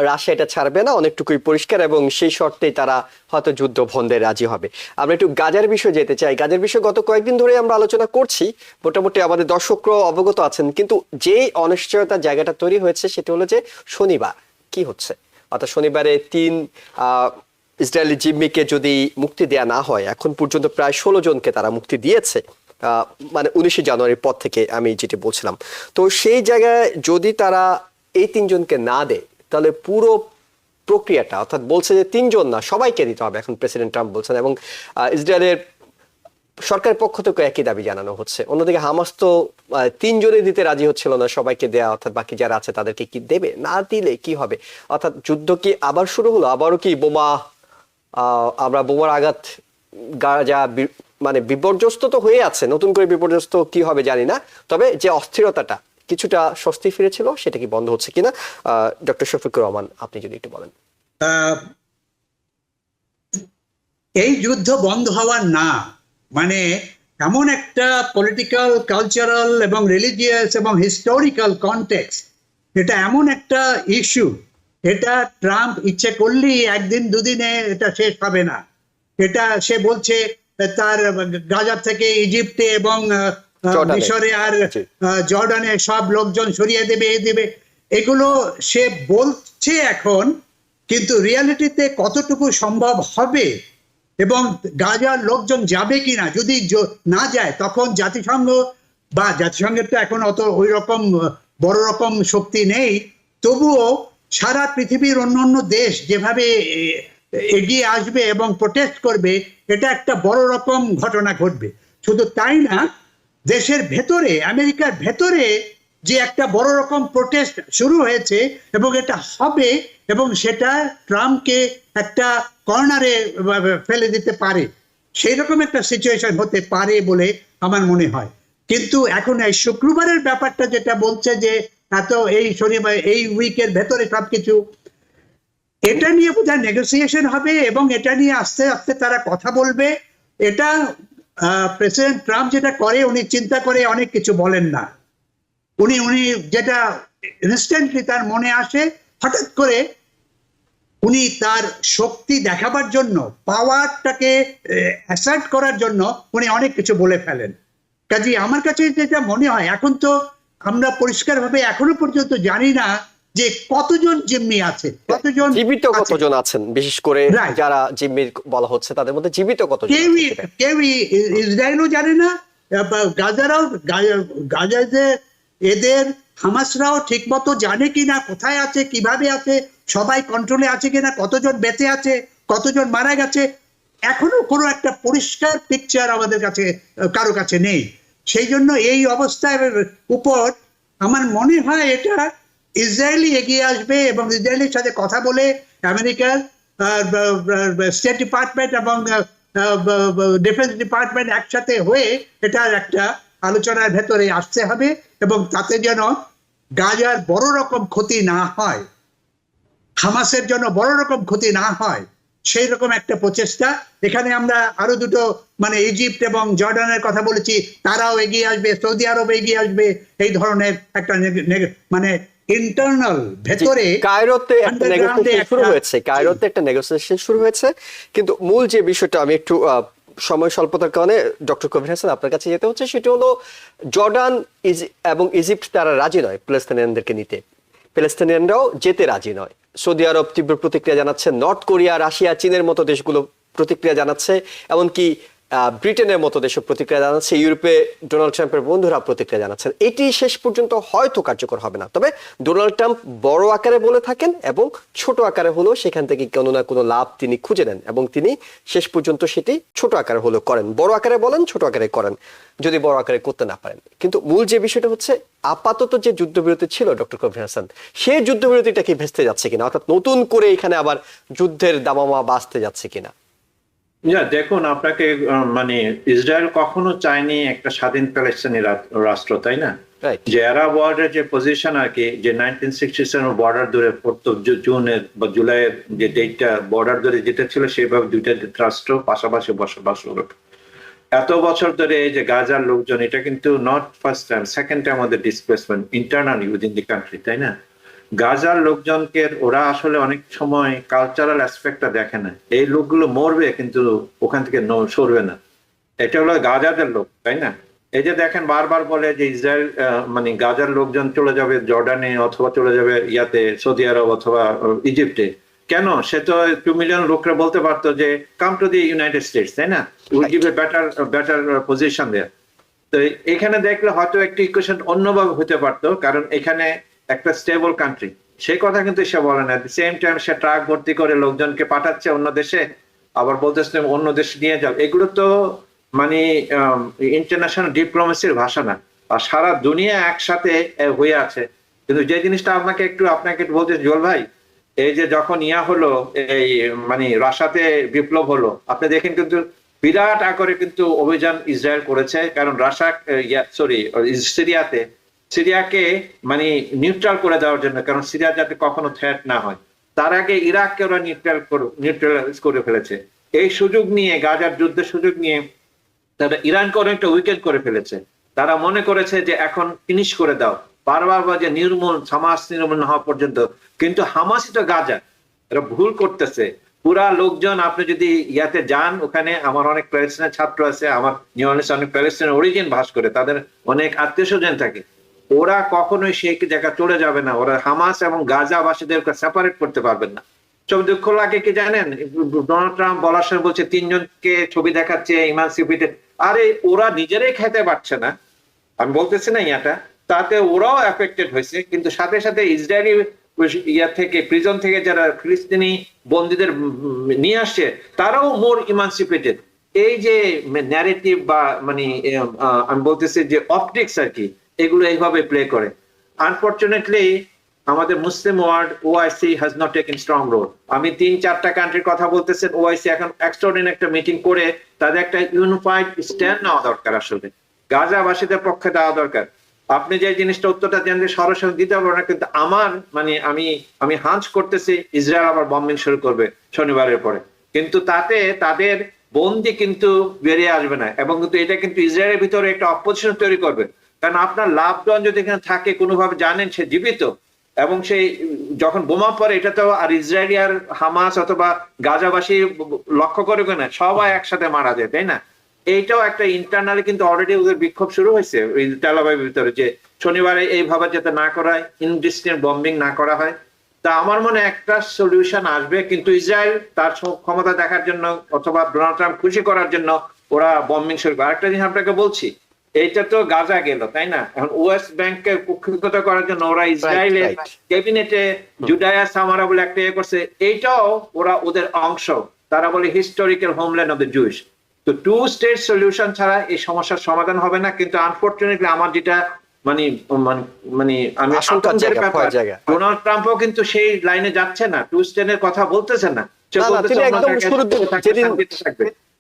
রাশিয়া এটা ছাড়বে না, অনেকটুকুই পরিষ্কার, এবং সেই শর্তেই তারা হয়তো যুদ্ধ বন্ধে রাজি হবে। আমরা একটু গাজার বিষয়ে যেতে চাই। গাজার বিষয়ে গত কয়েকদিন ধরে আমরা আলোচনা করছি, মোটামুটি আমাদের দর্শকরাও অবগত আছেন, কিন্তু যে অনিশ্চয়তার জায়গাটা তৈরি হয়েছে সেটা হলো যে শনিবার কি হচ্ছে, অর্থাৎ শনিবারে 3 ইসরায়েলি জিম্মিকে যদি মুক্তি দেয়া না হয়, এখন পর্যন্ত প্রায় 16 জনকে তারা মুক্তি দিয়েছে, মানে 19 জানুয়ারির পর থেকে, আমি যেটা বলছিলাম। তো সেই জায়গায় যদি তারা এই 3 জনকে না দেয়, তাহলে পুরো প্রক্রিয়াটা, অর্থাৎ বলছে যে 3 জন না, সবাইকে দিতে হবে, এখন প্রেসিডেন্ট ট্রাম্প বলছেন, এবং ইসরায়েলের সরকারের পক্ষ থেকে একই দাবি জানানো হচ্ছে। অন্যদিকে হামাস তো 3 জনে দিতে রাজি হচ্ছিল না, সবাইকে দেয়া, অর্থাৎ বাকি যারা আছে তাদেরকে কি দেবে, না দিলে কি হবে? অর্থাৎ যুদ্ধ কি আবার শুরু হলো? আবারও কি আমরা বোমার আঘাত, গাজা মানে বিপর্যস্ত তো হয়ে আছে, নতুন করে বিপর্যস্ত কি হবে জানি না, তবে যে অস্থিরতাটা কিছুটা স্বস্তি ফিরেছিল, সেটা কি বন্ধ হচ্ছে কিনা? ডক্টর শফিকুর রহমান, আপনি যদি একটু বলেন। এই যুদ্ধ বন্ধ হওয়ার না, মানে এমন একটা পলিটিক্যাল, কালচারাল এবং রিলিজিয়াস এবং হিস্টোরিক্যাল কনটেক্সট, এটা এমন একটা ইস্যু, এটা ট্রাম্প ইচ্ছে করলেই একদিন দুদিনে এটা শেষ হবে না। এটা সে বলছে তার গাজা থেকে ইজিপ্টে এবং মিশরে আর জর্ডানে সব লোকজন সরিয়ে দেবে, এগুলো সে বলছে এখন, কিন্তু রিয়ালিটিতে কতটুকু সম্ভব হবে এবং গাজার লোকজন যাবে কিনা, যদি না যায় তখন জাতিসংঘের তো এখন অত ওই রকম বড় রকম শক্তি নেই, তবুও সারা পৃথিবীর অন্যান্য দেশ যেভাবে এগিয়ে আসবে এবং প্রোটেস্ট করবে, এটা একটা বড় রকম ঘটনা ঘটবে। শুধু তাই না, দেশের ভেতরে, আমেরিকার ভেতরে যে একটা বড় রকম প্রোটেস্ট শুরু হয়েছে এবং এটা হবে, এবং সেটা ট্রাম্পকে একটা কর্নারে ফেলে দিতে পারে, সেই রকম একটা সিচুয়েশন হতে পারে বলে আমার মনে হয়। কিন্তু এখন এই শুক্রবারের ব্যাপারটা যেটা বলছে যে এত এই শনিবার, এই উইকের ভেতরে সবকিছু, এটা নিয়ে বোধহয় নেগোসিয়েশন হবে এবং এটা নিয়ে আস্তে আস্তে তারা কথা বলবে। এটা প্রেসিডেন্ট ট্রাম্প যেটা করে, উনি চিন্তা করে অনেক কিছু বলেন না, উনি যেটা ইনস্ট্যান্টলি তার মনে আসে, হঠাৎ করে উনি তার শক্তি দেখাবার জন্য, পাওয়ারটাকে অ্যাসার্ট করার জন্য উনি অনেক কিছু বলে ফেলেন। কাজে আমার কাছে যেটা মনে হয়, এখন তো আমরা পরিষ্কারভাবে এখনো পর্যন্ত জানি না যে কতজন জিম্মি আছে, জীবিত কতজন আছেন, বিশেষ করে যারা জিম্মি বলা হচ্ছে তাদের মধ্যে জীবিত কতজন? কেউই ইসরায়েলও জানে না, গাজাতে এদের হামাসরাও ঠিক মতো জানে কিনা কোথায় আছে, কিভাবে আছে, সবাই কন্ট্রোলে আছে কিনা, কতজন বেঁচে আছে, কতজন মারা গেছে, এখনো কোনো একটা পরিষ্কার পিকচার আমাদের কাছে কারো কাছে নেই। সেই জন্য এই অবস্থার উপর আমার মনে হয় এটা ইসরায়েলি এগিয়ে আসবে এবং ইসরায়েলের সাথে কথা বলে আমেরিকার স্টেট ডিপার্টমেন্ট এবং ডিফেন্স ডিপার্টমেন্ট একসাথে হয়ে এটার একটা আলোচনার ভেতরে আসতে হবে, এবং তাতে যেন গাজার বড় রকম ক্ষতি না হয়, হামাসের জন্য বড় রকম ক্ষতি না হয়, সেই রকম একটা প্রচেষ্টা। এখানে আমরা আরো দুটো মানে ইজিপ্ট এবং জর্ডানের কথা বলেছি, তারাও এগিয়ে আসবে, সৌদি আরব এগিয়ে আসবে, এই ধরনের একটা মানে ইন্টারনাল ভেতরে কায়রোতে একটা নেগোসিয়েশন শুরু হয়েছে, কায়রোতে একটা নেগোসিয়েশন শুরু হয়েছে, কিন্তু মূল যে বিষয়টা আমি একটু সময় স্বল্পতার কারণে ডক্টর কবির হাসান আপনার কাছে যেতে হচ্ছে, সেটা হলো জর্ডান এবং ইজিপ্ট তারা রাজি নয় প্যালেস্তানিয়ানদেরকে নিতে, প্যালেস্তানিয়ানরাও যেতে রাজি নয়। সৌদি আরব তীব্র প্রতিক্রিয়া জানাচ্ছে, নর্থ কোরিয়া, রাশিয়া, চীনের মতো দেশগুলো প্রতিক্রিয়া জানাচ্ছে, এমনকি ব্রিটেনের মতো দেশও প্রতিক্রিয়া জানাচ্ছে, ইউরোপে ডোনাল্ড ট্রাম্পের বন্ধুরা প্রতিক্রিয়া জানাচ্ছেন। এটি শেষ পর্যন্ত হয়তো কার্যকর হবে না, তবে ডোনাল্ড ট্রাম্প বড় আকারে বলে থাকেন এবং ছোট আকারে হলেও সেখান থেকে কোনো না কোনো লাভ তিনি খুঁজে নেন, এবং তিনি শেষ পর্যন্ত সেটি ছোট আকারে হলেও করেন। বড় আকারে বলেন, ছোট আকারে করেন, যদি বড় আকারে করতে না পারেন। কিন্তু মূল যে বিষয়টা হচ্ছে, আপাতত যে যুদ্ধবিরতি ছিল ডক্টর কবির হাসান, সেই যুদ্ধবিরতিটা কি ভেস্তে যাচ্ছে কিনা, অর্থাৎ নতুন করে এখানে আবার যুদ্ধের দামামা বাজতে যাচ্ছে কিনা? দেখুন, আপনাকে মানে ইসরায়েল কখনো চায়নি একটা স্বাধীন প্যালেস্তানি রাষ্ট্র, তাই না? যে আরব ওয়ার্ল্ডের যে পজিশন আর কি, যে 1967 বর্ডার ধরে পড়তো, জুনের বা জুলাইয়ের যে ডেটটা বর্ডার ধরে যেটা ছিল, সেভাবে দুইটা রাষ্ট্র পাশাপাশি বসবাস হলো এত বছর ধরে। এই যে গাজার লোকজন, এটা কিন্তু not first time, second time ওদের displacement internally within the country, তাই না? গাজার লোকজনকে ওরা আসলে অনেক সময় কালচারাল অ্যাসপেক্টটা দেখে না। এই লোকগুলো মরবে কিন্তু ওখান থেকে সরবে না, এটা হলো গাজাদের লোক, তাই না? এই যে দেখেন বারবার বলে যে ইসরায়েল মানে গাজার লোকজন চলে যাবে জর্ডানে, অথবা চলে যাবে সৌদি আরব অথবা ইজিপ্টে। কেন? সে তো 2 মিলিয়ন লোকরা বলতে পারতো যে come to the United States, তাই না? Will give a better position there. তো এখানে দেখলে হয়তো একটা ইকুয়েশন অন্যভাবে হতে পারতো, কারণ এখানে একটা স্টেবল কান্ট্রি, সেই কথা কিন্তু সে বলে না। সেম টাইম সে ট্রাক ভর্তি করে লোকজনকে পাঠাচ্ছে অন্য দেশে, আবার বলতেছে অন্য দেশে নিয়ে যাও। এগুলো তো মানে ইন্টারন্যাশনাল ডিপ্লোমেসির ভাষা না, আর সারা দুনিয়া একসাথে হয়ে আছে। কিন্তু যে জিনিসটা আপনাকে একটু বলতে জল ভাই, এই যে যখন হলো এই মানে রাশিয়াতে বিপ্লব হলো, আপনি দেখেন কিন্তু বিরাট আকারে কিন্তু অভিযান ইসরায়েল করেছে, কারণ সিরিয়াকে মানে নিউট্রাল করে দেওয়ার জন্য, কারণ সিরিয়া যাতে কখনো থ্রেট না হয়। তার আগে ইরাককে ওরা নিউট্রালাইজ করে ফেলেছে। এই সুযোগ নিয়ে, গাজার যুদ্ধের সুযোগ নিয়ে তারা ইরানকে অনেকটা উইকেন্ড করে ফেলেছে। তারা মনে করেছে যে এখন ফিনিশ করে দাও, বারবার যে হামাস নির্মূল না হওয়া পর্যন্ত। কিন্তু হামাসই তো গাজা, এরা ভুল করতেছে। পুরা লোকজন, আপনি যদি ইয়াতে যান, ওখানে আমার অনেক প্যালেস্টাইনের ছাত্র আছে, আমার নিউ অর্লিন্সে অনেক প্যালেস্টাইনের অরিজিন বাস করে, তাদের অনেক আত্মীয় স্বজন থাকে। ওরা কখনোই সেই জায়গা চলে যাবে না, ওরা হামাস এবং গাজাবাসীদেরকে সেপারেট করতে পারবেন না। সব দুঃখ লাগে কি জানেন, ডোনাল্ড ট্রাম্প বলার সময় বলছে 3 জনকে ছবি দেখাচ্ছে ইমানসিপেটেড। আরে ওরা নিজেরাই খেতে পারছে না, আমি বলতেছি না ইয়াটা, তাতে ওরাও এফেক্টেড হয়েছে। কিন্তু সাথে সাথে ইসরায়েলি থেকে প্রিজন থেকে যারা ফিলিস্তিনি বন্দীদের নিয়ে আসছে, তারাও মোর ইমানসিপেটেড। এই যে ন্যারেটিভ বা মানে আমি বলতেছি যে অপটিক্স আর কি, এগুলো এইভাবে প্লে করে। আনফরচুনেটলি আমাদের Muslim world, OIC has not taken strong role. আমি 3-4টা কান্ট্রির কথা বলতেছেন, ওআইসি এখন এক্সট্রাঅর্ডিনারি একটা মিটিং করে তাদের একটা ইউনিফাইড স্ট্যান্ড নেওয়া দরকার, আসলে গাজাবাসীদের পক্ষে দেওয়া দরকার। আপনি যে জিনিসটা উত্তরটা জানলে সরাসরি দিতে পারবো না, কিন্তু আমার মানে আমি হাঞ্চ করতেছি ইসরায়েল আবার বম্বিং শুরু করবে শনিবারের পরে, কিন্তু তাতে তাদের বন্দি কিন্তু বেরিয়ে আসবে না, এবং কিন্তু এটা কিন্তু ইসরায়েলের ভিতরে একটা অপোজিশন তৈরি করবে। কারণ আপনার লাভজন যদি এখানে থাকে, কোনোভাবে জানেন সে জীবিত, এবং সেই যখন বোমা পড়ে, এটা তো আর ইসরায়েলি আর হামাস অথবা গাজাবাসী লক্ষ্য করবে না, সবাই একসাথে মারা যায়, তাই না? এইটাও একটা ইন্টারনালি কিন্তু অলরেডি ওদের বিক্ষোভ শুরু হয়েছে ওই তেল আবিবের ভিতরে, যে শনিবারে এইভাবে যাতে না করা হয়, ইনডিসক্রিমিনেট বম্বিং না করা হয়। তা আমার মনে একটা সলিউশন আসবে, কিন্তু ইসরায়েল তার ক্ষমতা দেখার জন্য অথবা ডোনাল্ড ট্রাম্প খুশি করার জন্য ওরা বম্বিং শুরু করে। আরেকটা জিনিস আপনাকে বলছি, এইটা তো গাজা গেল, তাই না? এখন ওয়েস্ট ব্যাংককে কুক্ষিগত করার জন্য ওরা ইসরায়েলের ক্যাবিনেটে জুডায়া সামারা বলে একটা করছে, এইটাও ওরা ওদের অংশ। তারা বলে historical homeland of the Jewish. তো 2 স্টেট সলিউশন ছাড়া এই সমস্যার সমাধান হবে না। কিন্তু আনফরচুনেটলি আমার যেটা মানে মানে আমি ডোনাল্ড ট্রাম্পও কিন্তু সেই লাইনে যাচ্ছে না, 2 স্টেটের কথা বলতেছে না।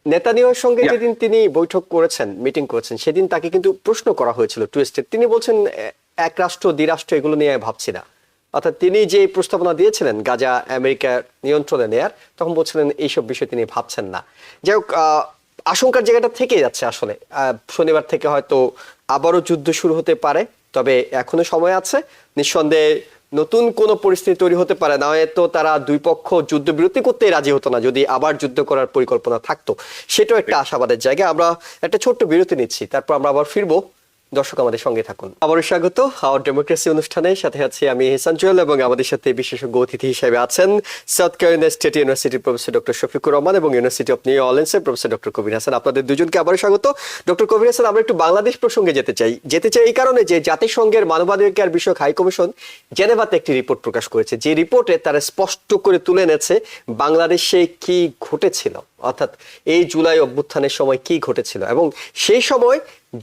নেতানিয়াহুর সঙ্গে যেদিন তিনি বৈঠক করেছেন, মিটিং করেছেন, সেদিন তাকে কিন্তু প্রশ্ন করা হয়েছিল 2 স্টেট। তিনি বলছেন এক রাষ্ট্র, 2 রাষ্ট্র এগুলো নিয়ে ভাবছি না। অর্থাৎ তিনি যে প্রস্তাবনা দিয়েছিলেন গাজা আমেরিকার নিয়ন্ত্রণে নেয়ার, তখন বলছিলেন এইসব বিষয় তিনি ভাবছেন না। যাই হোক, আশঙ্কার জায়গাটা থেকে যাচ্ছে আসলে। শনিবার থেকে হয়তো আবারও যুদ্ধ শুরু হতে পারে, তবে এখনো সময় আছে। নিঃসন্দেহে নতুন কোনো পরিস্থিতি তৈরি হতে পারে, না হয়তো তারা দুই পক্ষ যুদ্ধবিরতি করতেই রাজি হতো না যদি আবার যুদ্ধ করার পরিকল্পনা থাকতো। সেটাও একটা আশাবাদের জায়গা। আমরা একটা ছোট্ট বিরতি নিচ্ছি, তারপর আমরা আবার ফিরবো। দর্শক আমাদের সঙ্গে থাকুন। আবারও স্বাগত আওয়ার ডেমোক্রেসি অনুষ্ঠানে। সাথে আছি আমি ইহসান জুয়েল এবং আমাদের সাথে বিশেষজ্ঞ অতিথি হিসেবে আছেন সাউথ ক্যারোলিনা স্টেট ইউনিভার্সিটির প্রফেসর ডক্টর শফিকুর রহমান এবং ইউনিভার্সিটি অফ নিউ অরলিন্সের প্রফেসর ডক্টর কবির হাসান। আপনাদের দুজনকে আবারও স্বাগত। ডক্টর কবির হাসান, আমরা একটু বাংলাদেশ প্রসঙ্গে যেতে চাই এই কারণে যে জাতিসংঘের মানবাধিকার বিষয়ক হাই কমিশন জেনেভাতে একটি রিপোর্ট প্রকাশ করেছে, যে রিপোর্টে তারা স্পষ্ট করে তুলে এনেছে বাংলাদেশে কি ঘটেছিল, অর্থাৎ এই জুলাই অভ্যুত্থানের সময় কি ঘটেছিল এবং সেই সময়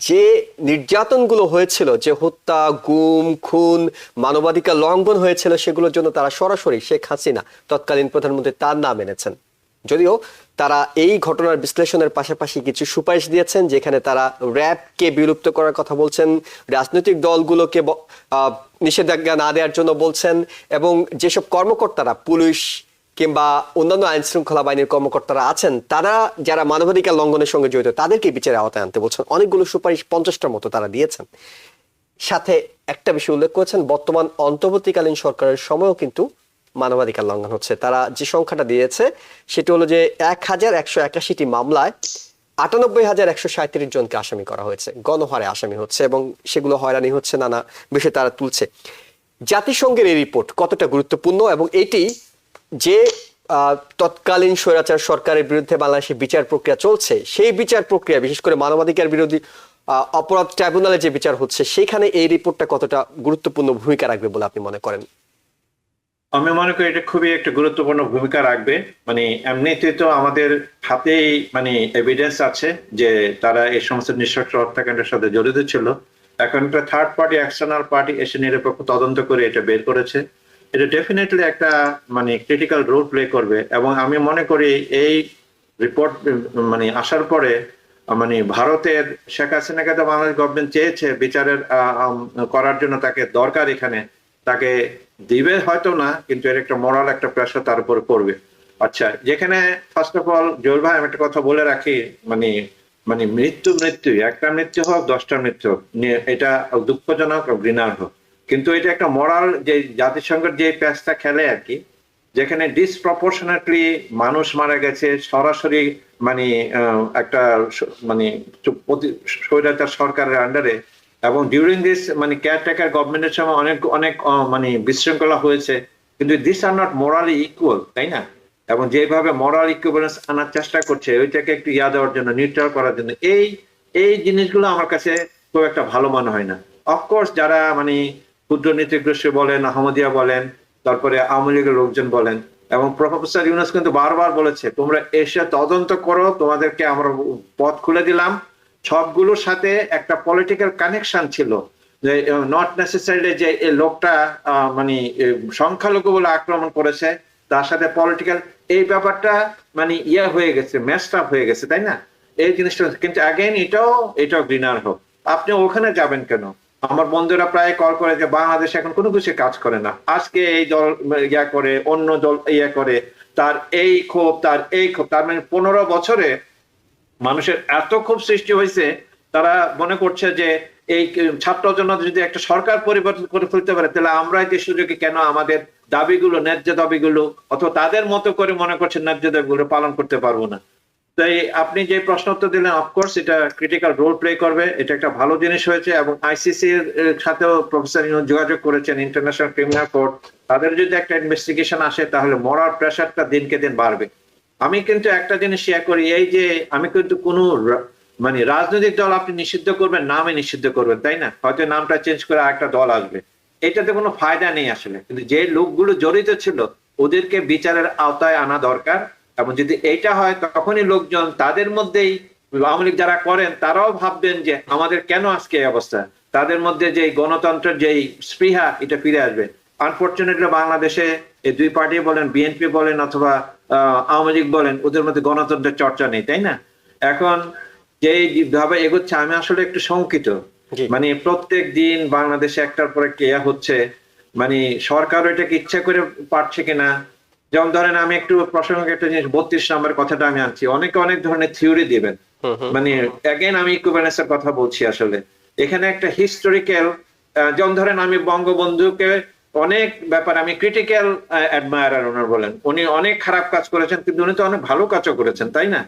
যে নির্যাতনগুলো হয়েছিল, যে হত্যা, গুম, খুন, মানবাধিকার লঙ্ঘন হয়েছিল, সেগুলোর জন্য তারা সরাসরি শেখ হাসিনা তৎকালীন প্রধানমন্ত্রী তার নাম এনেছেন। যদিও তারা এই ঘটনার বিশ্লেষণের পাশাপাশি কিছু সুপারিশ দিয়েছেন, যেখানে তারা র্যাবকে বিলুপ্ত করার কথা বলছেন, রাজনৈতিক দলগুলোকে নিষেধাজ্ঞা না দেওয়ার জন্য বলছেন, এবং যেসব কর্মকর্তারা পুলিশ কিংবা অন্যান্য আইন শৃঙ্খলা বাহিনীর কর্মকর্তারা আছেন, তারা যারা মানবাধিকার লঙ্ঘনের সঙ্গে জড়িত তাদেরকে বিচারের আওতায় আনতে বলছেন। অনেকগুলো সুপারিশ, 50টার মতো তারা দিয়েছেন। সাথে একটা বিষয় উল্লেখ করেছেন, বর্তমান অন্তর্বর্তীকালীন সরকারের সময়ও কিন্তু মানবাধিকার লঙ্ঘন হচ্ছে। তারা যে সংখ্যাটা দিয়েছে সেটি হলো যে 1181টি মামলায় 98,137 জনকে আসামি করা হয়েছে, গণহারে আসামি হচ্ছে এবং সেগুলো হয়রানি হচ্ছে, নানা বিষয় তারা তুলছে। জাতিসংঘের এই রিপোর্ট কতটা গুরুত্বপূর্ণ এবং এটি যে তৎকালীন স্বৈরাচার সরকারের বিরুদ্ধে বাংলাদেশে বিচার প্রক্রিয়া চলছে, সেই বিচার প্রক্রিয়া, বিশেষ করে মানবাধিকার বিরোধী অপরাধ ট্রাইব্যুনালে যে বিচার হচ্ছে, সেখানে এই রিপোর্টটা কতটা গুরুত্বপূর্ণ ভূমিকা রাখবে বলে আপনি মনে করেন? আমি মনে করি এটা খুবই একটা গুরুত্বপূর্ণ ভূমিকা রাখবে। মানে এমনিতে তো আমাদের হাতেই মানে এভিডেন্স আছে যে তারা এই সমস্ত নৃশংস হত্যাকাণ্ডের সাথে জড়িত ছিল। এখন একটা থার্ড পার্টি, এক্সটার্নাল পার্টি এসে নিরপেক্ষ তদন্ত করে এটা বের করেছে। এটা ডেফিনেটলি একটা মানে ক্রিটিক্যাল রোল প্লে করবে এবং আমি মনে করি এই রিপোর্ট মানে আসার পরে মানে ভারতের শেখ হাসিনাকে তো বাংলাদেশ গভর্নমেন্ট চেয়েছে বিচারের করার জন্য, তাকে দরকার, এখানে তাকে দিবে হয়তো না, কিন্তু এর একটা মোরাল একটা প্রেসার তার উপর পড়বে। আচ্ছা, যেখানে ফার্স্ট অফ অল জোর ভাই আমি একটা কথা বলে রাখি, মানে মানে মৃত্যু একটা মৃত্যু হোক, 10টা মৃত্যু হোক, এটা দুঃখজনক, ঘৃণার হোক, কিন্তু এটা একটা মোরাল যে জাতিসংঘের যে প্যাচটা খেলে আর কি, যেখানে ডিসপ্রপোর্শনেটলি মানুষ মারা গেছে সরাসরি মানে একটা মানে স্বৈরাচার সরকারের আন্ডারে, এবং ডিউরিং দিস মানে কেয়ারটেকার গভর্নমেন্টের সময় অনেক অনেক মানে বিশৃঙ্খলা হয়েছে, কিন্তু this are not morally equal, তাই না? এবং যেভাবে মোরাল ইকুইভ্যালেন্স আনার চেষ্টা করছে ওইটাকে একটু ইয়া দেওয়ার জন্য, নিউট্রাল করার জন্য, এই জিনিসগুলো আমার কাছে খুব একটা ভালো মনে হয় না। অফকোর্স যারা মানে ক্ষুদ্র নীতিগ্রস্ত বলেন, আহমদিয়া বলেন, তারপরে আওয়ামী লীগের লোকজন বলেন, এবং প্রফেসর ইউনূস কিন্তু বারবার বলেছে তোমরা এসে তদন্ত করো, তোমাদেরকে আমরা পথ খুলে দিলাম। সবগুলোর সাথে একটা পলিটিক্যাল কানেকশন ছিল, যে নট নেসেসারিলি যে এই লোকটা মানে সংখ্যালঘু বলে আক্রমণ করেছে, তার সাথে পলিটিক্যাল এই ব্যাপারটা মানে ইয়ে হয়ে গেছে, মেসড আপ হয়ে গেছে, তাই না? এই জিনিসটা কিন্তু অ্যাগেন এটাও ঘৃণার হোক। আপনি ওখানে যাবেন কেন? আমার বন্ধুরা প্রায় কল করে যে বাংলাদেশ এখন কোনো কিছু কাজ করে না, আজকে এই দল ইয়া করে, অন্য দল ইয়া করে, তার এই ক্ষোভ, তার মানে 15 বছরে মানুষের এত ক্ষোভ সৃষ্টি হয়েছে, তারা মনে করছে যে এই ছাত্র জনতা যদি একটা সরকার পরিবর্তন করে ফেলতে পারে, তাহলে আমরা যে সুযোগে কেন আমাদের দাবিগুলো, ন্যায্য দাবিগুলো, অথবা তাদের মতো করে মনে করছেন ন্যায্য দাবিগুলো পালন করতে পারবো না। তাই আপনি যে প্রশ্ন উত্তর দিলেন, অফকোর্স এটা ক্রিটিক্যাল রোল প্লে করবে, এটা একটা ভালো জিনিস হয়েছে। এবং আইসিসি এর সাথেও প্রফেসর যোগাযোগ করেছেন, ইন্টারন্যাশনাল ক্রিমিনাল কোর্ট, তাদের যদি একটা ইনভেস্টিগেশন আসে তাহলে মরার প্রেশারটা দিনকে দিন বাড়বে। আমি কিন্তু একটা জিনিস শেয়ার করি, এই যে আমি কিন্তু কোনো মানে রাজনৈতিক দল আপনি নিষিদ্ধ করবেন, নামে নিষিদ্ধ করবেন, তাই না? হয়তো নামটা চেঞ্জ করে আরেকটা দল আসবে, এটাতে কোনো ফায়দা নেই আসলে। কিন্তু যে লোকগুলো জড়িত ছিল ওদেরকে বিচারের আওতায় আনা দরকার। এবং যদি এইটা হয় তখনই লোকজন তাদের মধ্যেই, আওয়ামী লীগ যারা করেন তারাও ভাববেন যে আমাদের কেন আজকে এই অবস্থা, তাদের মধ্যে যে গণতন্ত্রের যেই স্পৃহা এটা ফিরে আসবে। আনফরচুনেটলি বাংলাদেশে এই দুই পার্টি বলেন, বিএনপি বলেন অথবা আওয়ামী লীগ বলেন, ওদের মধ্যে গণতন্ত্রের চর্চা নেই, তাই না? এখন যেভাবে এগোচ্ছে আমি আসলে একটু শঙ্কিত। মানে প্রত্যেক দিন বাংলাদেশে একটার পর একটা ইয়া হচ্ছে, মানে সরকার এটাকে ইচ্ছা করে পারছে কিনা। যেমন ধরেন আমি একটু প্রাসঙ্গিক একটা জিনিস 32 নম্বর কথাটা আমি আনছি, অনেকে অনেক ধরনের থিওরি দিবেন, মানে অ্যাগেন আমি ইকুইভ্যালেন্সের কথা বলছি। আসলে এখানে একটা হিস্টোরিক্যাল, যেমন ধরেন আমি বঙ্গবন্ধুকে অনেক ব্যাপারে আমি ক্রিটিক্যাল অ্যাডমায়ারার ওনার বলেন, উনি অনেক খারাপ কাজ করেছেন কিন্তু উনি তো অনেক ভালো কাজও করেছেন, তাই না?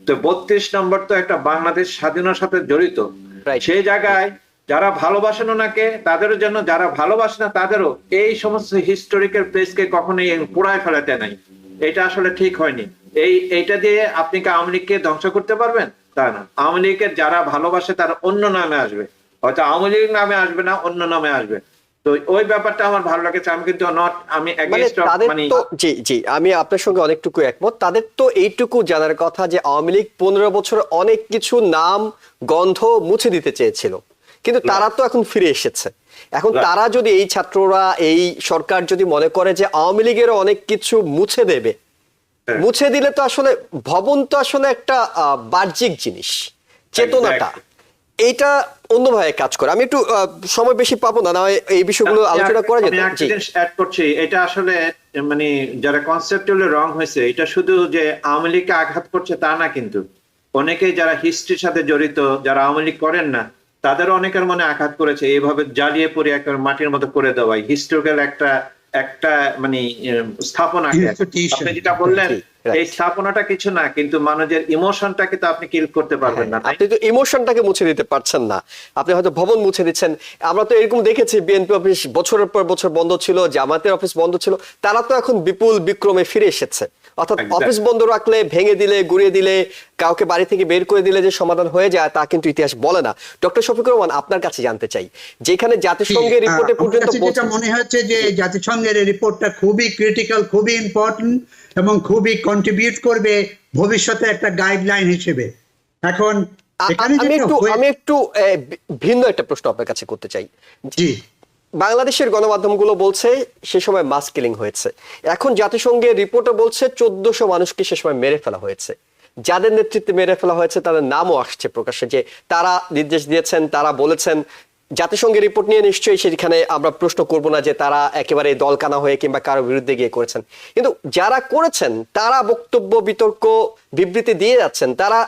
তো 32 নম্বর তো একটা বাংলাদেশ স্বাধীনতার সাথে জড়িত। সেই জায়গায় যারা ভালোবাসেন ওনাকে তাদেরও জন্য, যারা ভালোবাসে না তাদেরও এই সমস্ত হিস্টোরিক্যাল প্লেসকে কখনোই পোড়ায় ফেলাতে নাই। এটা আসলে ঠিক হয়নি। এইটা দিয়ে আপনি কি আওয়ামী লীগকে ধ্বংস করতে পারবেন? তা না। আওয়ামী লীগের যারা ভালোবাসে তারা অন্য নামে আসবে, হয়তো আওয়ামী লীগ নামে আসবে না, অন্য নামে আসবে। তো ওই ব্যাপারটা আমার ভালো লাগেছে। আমি কিন্তু আমি এগেইনস্ট অফ, মানে জি জি, আমি আপনার সঙ্গে অনেকটুকু একমত। তাদের তো এইটুকু জানার কথা যে আওয়ামী লীগ 15 বছর অনেক কিছু নাম গন্ধ মুছে দিতে চেয়েছিল, কিন্তু তারা তো এখন ফিরে এসেছে। এখন তারা যদি, এই ছাত্ররা, এই সরকার যদি মনে করে যে আওয়ামী লীগেরও অনেক কিছু মুছে দেবে, মুছে দিলে তো আসলে ভবন তো আসলে একটা বাহ্যিক জিনিস, চেতনাটা এইটা অন্যভাবে কাজ করে। আমি একটু সময় বেশি পাবো না, এই বিষয়গুলো আলোচনা করা যেত। আমি অ্যাড করছি, এটা আসলে মানে যারা কনসেপ্টুয়ালি রং হয়েছে, এটা শুধু যে আওয়ামী লীগকে আঘাত করছে তা না, কিন্তু অনেকেই যারা হিস্ট্রির সাথে জড়িত, যারা আওয়ামী লীগ করেন না, তাদের অনেকের মনে আঘাত করেছে এইভাবে জ্বালিয়ে পড়ে একটা মাটির মতো করে দেওয়া হিস্টোরিক্যাল একটা মানে স্থাপনাকে। আপনি যেটা বললেন এই স্থাপনাটা কিছু না, কিন্তু মানুষের ইমোশনটাকে তো আপনি কিল করতে পারবেন না। আপনি তো ইমোশনটাকে মুছে দিতে পারছেন না, আপনি হয়তো ভবন মুছে দিচ্ছেন। আমরা তো এরকম দেখেছি, বিএনপি অফিস বছরের পর বছর বন্ধ ছিল, জামাতের অফিস বন্ধ ছিল, তারা তো এখন বিপুল বিক্রমে ফিরে এসেছে। অর্থাৎ অফিস বন্ধ রাখলে, ভেঙে দিলে, গুড়িয়ে দিলে, কাউকে বাড়ি থেকে বের করে দিলে যে সমাধান হয়ে যায় তা কিন্তু ইতিহাস বলে না। ডক্টর শফিকুর রহমান, আপনার কাছে জানতে চাই, যেখানে জাতিসংঘের রিপোর্টে পর্যন্ত যেটা মনে হচ্ছে যে জাতিসংঘের এই রিপোর্টটা খুবই ক্রিটিক্যাল, খুবই ইম্পর্টেন্ট এবং খুবই কন্ট্রিবিউট করবে ভবিষ্যতে একটা গাইডলাইন হিসেবে। এখন আমি একটু ভিন্ন একটা প্রশ্ন আপনার কাছে করতে চাই। জি, বাংলাদেশের গণমাধ্যমগুলো বলছে সে সময় মাস কিলিং হয়েছে, এখন জাতিসংঘের রিপোর্টে বলছে 1400 মানুষকে সে সময় মেরে ফেলা হয়েছে। যাদের নেতৃত্বে মেরে ফেলা হয়েছে তাদের নামও আসছে প্রকাশ্যে, যে তারা নির্দেশ দিয়েছেন, তারা বলেছেন। জাতিসংঘের রিপোর্ট নিয়ে নিশ্চয়ই সেখানে আমরা প্রশ্ন করব না যে তারা একেবারে দলকানা হয়ে কিংবা কারো বিরুদ্ধে গিয়ে করেছেন, কিন্তু যারা করেছেন তারা বক্তব্য, বিতর্ক, বিবৃতি দিয়ে যাচ্ছেন। তারা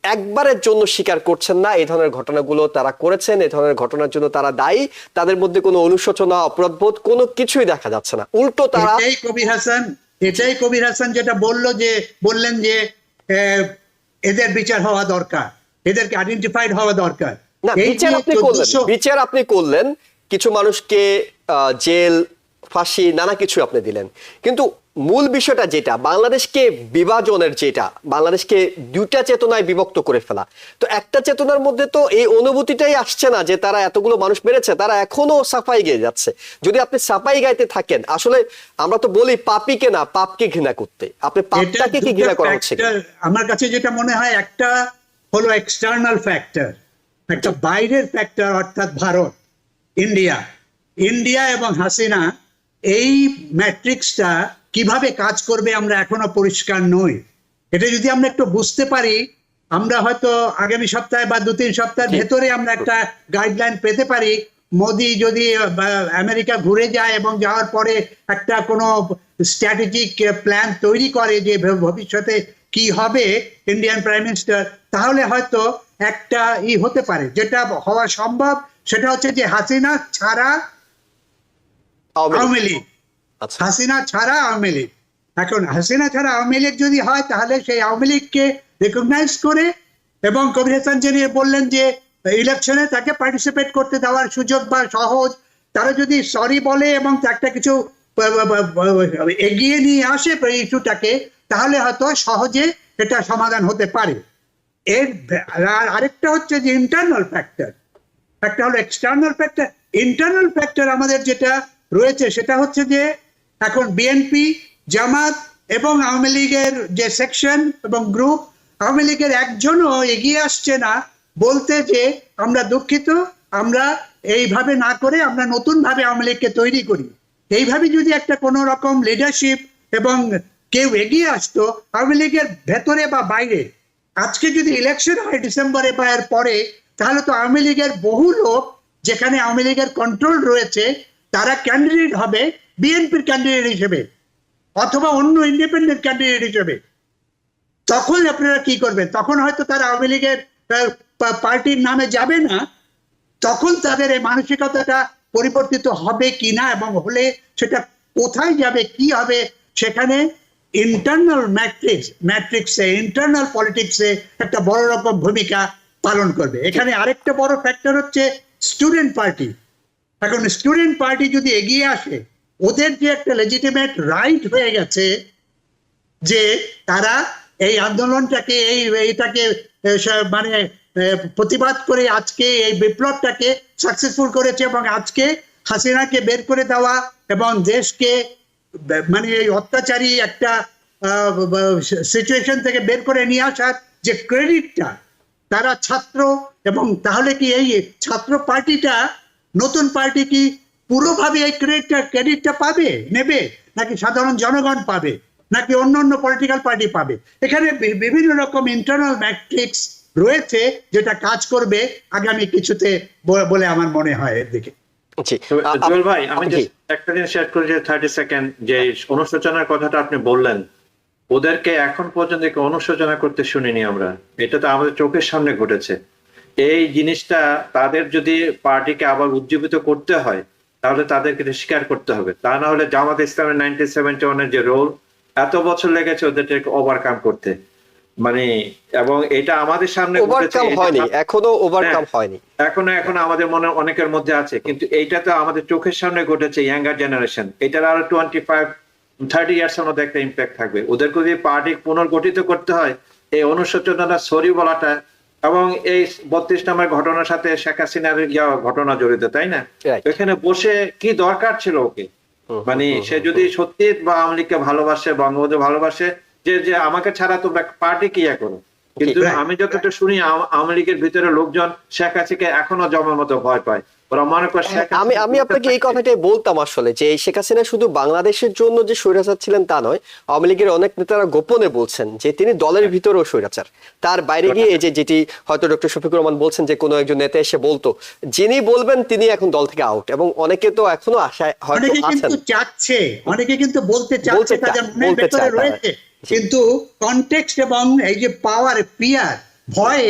একবারের জন্য স্বীকার করছেন না এই ধরনের ঘটনাগুলো তারা করেছেন, এই ধরনের ঘটনার জন্য তারা দায়ী। তাদের মধ্যে কোনো অনুশোচনা, অপরাধবোধ কোনো কিছুই দেখা যাচ্ছে না, উল্টো তারা। এটাই কবির হাসান যেটা বললেন যে এদের বিচার হওয়া দরকার, এদেরকে আইডেন্টিফাইড হওয়া দরকার। না, বিচার আপনি করলেন, কিছু মানুষকে জেল, ফাঁসি, নানা কিছু আপনি দিলেন, কিন্তু মূল বিষয়টা যেটা বাংলাদেশকে বিভাজনের, যেটা বাংলাদেশকে দুইটা চেতনায় বিভক্ত করে ফেলা, তো একটা চেতনার মধ্যে তো এই অনুভূতিটাই আসছে না যে তারা এতগুলো মানুষ মেরেছে। তারা এখনো সাফাই গেয়ে যাচ্ছে। যদি আপনি সাফাই গাইতে থাকেন, আসলে আমরা তো বলি পাপীকে না, পাপকে ঘৃণা করতে, আপনি পাপটাকে কি ঘৃণা করা হচ্ছে? আমার কাছে যেটা মনে হয়, একটা হলো এক্সটার্নাল ফ্যাক্টর, একটা বাইরের ফ্যাক্টর, অর্থাৎ ভারত, ইন্ডিয়া এবং হাসিনা। এই ম্যাট্রিক্সটা কিভাবে কাজ করবে আমরা এখনো পরিষ্কার নই। এটা যদি আমরা একটু বুঝতে পারি, আমরা হয়তো আগামী সপ্তাহে বা 2-3 সপ্তাহের ভেতরে আমরা একটা গাইডলাইন পেতে পারি। মোদি যদি আমেরিকা ঘুরে যায় এবং যাওয়ার পরে একটা কোনো স্ট্র্যাটেজিক প্ল্যান তৈরি করে যে ভবিষ্যতে কি হবে ইন্ডিয়ান প্রাইম মিনিস্টার, তাহলে হয়তো একটা হতে পারে। যেটা হওয়া সম্ভব সেটা হচ্ছে যে হাসিনা ছাড়া আওয়ামী লীগ, হাসিনা ছাড়া আওয়ামী লীগ। এখন হাসিনা ছাড়া আওয়ামী লীগ যদি হয়, তাহলে সেই আওয়ামী লীগকে রেকগনাইজ করে, এবং কবির হাসান যিনি বললেন যে ইলেকশনে তাকে পার্টিসিপেট করতে দেওয়ার সুযোগ বা সহজ, তারা যদি সরি বলে এবং একটা কিছু এগিয়ে নিয়ে আসে ইস্যুটাকে, তাহলে হয়তো সহজে এটা সমাধান হতে পারে। এর আরেকটা হচ্ছে যে ইন্টারনাল ফ্যাক্টর, একটা হলো এক্সটার্নাল ফ্যাক্টর। ইন্টারনাল ফ্যাক্টর আমাদের যেটা রয়েছে সেটা হচ্ছে যে এখন বিএনপি, জামাত এবং আওয়ামী লীগের যে সেকশন এবং গ্রুপ, আওয়ামী লীগের একজনও এগিয়ে আসছে না বলতে যে আমরা দুঃখিত, আমরা এইভাবে না করে আমরা নতুন ভাবে আওয়ামী লীগকে তৈরি করি। এইভাবে যদি একটা কোনো রকম লিডারশিপ এবং কেউ এগিয়ে আসতো আওয়ামী লীগের ভেতরে বা বাইরে, আজকে যদি ইলেকশন হয় ডিসেম্বরে বা এর পরে, তাহলে তো আওয়ামী লীগের বহু লোক, যেখানে আওয়ামী লীগের কন্ট্রোল রয়েছে, তারা ক্যান্ডিডেট হবে বিএনপির ক্যান্ডিডেট হিসেবে অথবা অন্য ইন্ডিপেন্ডেন্ট ক্যান্ডিডেট হিসেবে, তখন আপনারা কি করবেন? তখন হয়তো তারা আওয়ামী লীগের পার্টির নামে যাবে না, তখন তাদের এই মানসিকতাটা পরিবর্তিত হবে কিনা এবং হলে সেটা কোথায় যাবে, কি হবে, সেখানে ইন্টারনাল ম্যাট্রিক্সে ইন্টারনাল পলিটিক্সে একটা বড় রকম ভূমিকা পালন করবে। এখানে আরেকটা বড় ফ্যাক্টর হচ্ছে স্টুডেন্ট পার্টি। এখন স্টুডেন্ট পার্টি যদি এগিয়ে আসে, ওদের যে একটা লেজিটিমেট রাইট হয়ে গেছে যে তারা এই আন্দোলনটাকে এইটাকে মানে প্রতিবাদ করে আজকে এই বিপ্লবটাকে সাকসেসফুল করেছে এবং আজকে হাসিনাকে বের করে দেওয়া এবং দেশকে মানে এই অত্যাচারী একটা সিচুয়েশন থেকে বের করে নিয়ে আসার যে ক্রেডিটটা তারা ছাত্র, এবং তাহলে কি এই ছাত্র পার্টিটা নতুন পার্টি কি পুরোভাবে এই ক্রেডিটটা পাবে, নেবে, নাকি সাধারণ জনগণ পাবে, নাকি অন্য পলিটিক্যাল পার্টি পাবে? এখানে বিভিন্ন রকম ইন্টারনাল ম্যাট্রিক্স রয়েছে যেটা কাজ করবে আগামী কিছুতে বলে আমার মনে হয় এর দিকে। জুয়েল ভাই, আমি একটা জিনিস শেয়ার করি, 30 সেকেন্ড, যে অনুশোচনার কথাটা আপনি বললেন, ওদেরকে এখন পর্যন্ত অনুশোচনা করতে শুনিনি আমরা। এটা তো আমাদের চোখের সামনে ঘটেছে। এই জিনিসটা তাদের যদি পার্টিকে আবার উজ্জীবিত করতে হয় তাহলে তাদেরকে স্বীকার করতে হবে। তা না হলে জামাত ইসলামের 1971 যে রোল, এত বছর লেগেছে ওদেরকে ওভারকাম করতে, মানে, এবং এটা আমাদের সামনে ওভারকাম হয়নি, এখনো ওভারকাম হয়নি, এখনো আমাদের মনে অনেকের মধ্যে আছে, কিন্তু এইটা তো আমাদের চোখের সামনে ঘটেছে। ইয়াঙ্গার জেনারেশন, এটার আরো 25-30 ইয়ার্স মধ্যে একটা ইম্প্যাক্ট থাকবে। ওদেরকে যদি পার্টি পুনর্গঠিত করতে হয়, এই অনুশোচনাটা সরি বলাটা, এবং এই 32 নম্বর ঘটনার সাথে শেখ হাসিনার ঘটনা জড়িত, তাই না? এখানে বসে কি দরকার ছিল ওকে? মানে সে যদি সত্যি বা আওয়ামী লীগকে ভালোবাসে, বঙ্গবন্ধু ভালোবাসে, যে আমাকে ছাড়া তোমরা পার্টি কি করো, কিন্তু আমি যতটা শুনি আওয়ামী লীগের ভিতরে লোকজন শেখ হাসিনাকে এখনো জমের মতো ভয় পায়। আমি আপনাকে এই কথাটাই বলতাম আসলে, যে শেখ হাসিনা শুধু বাংলাদেশের জন্য যে স্বৈরাচার ছিলেন তা নয়, আওয়ামী লীগের অনেক নেতারা গোপনে বলছেন যে তিনি দলের ভিতরেও স্বৈরাচার। তার বাইরে গিয়ে এই যেটি হয়তো ডক্টর শফিকুর রহমান বলছেন যে কোনো একজন নেতা এসে বলতো, যিনি বলবেন তিনি এখন দল থেকে আউট, এবং অনেকে তো এখনো আশায় হয়তো আছেন, অনেকে কিন্তু বলতে চাচ্ছে, তাদের মনের ভিতরে রয়েছে, কিন্তু কনটেক্সট এবং এই যে পাওয়ার, ফিয়ার, ভয়ে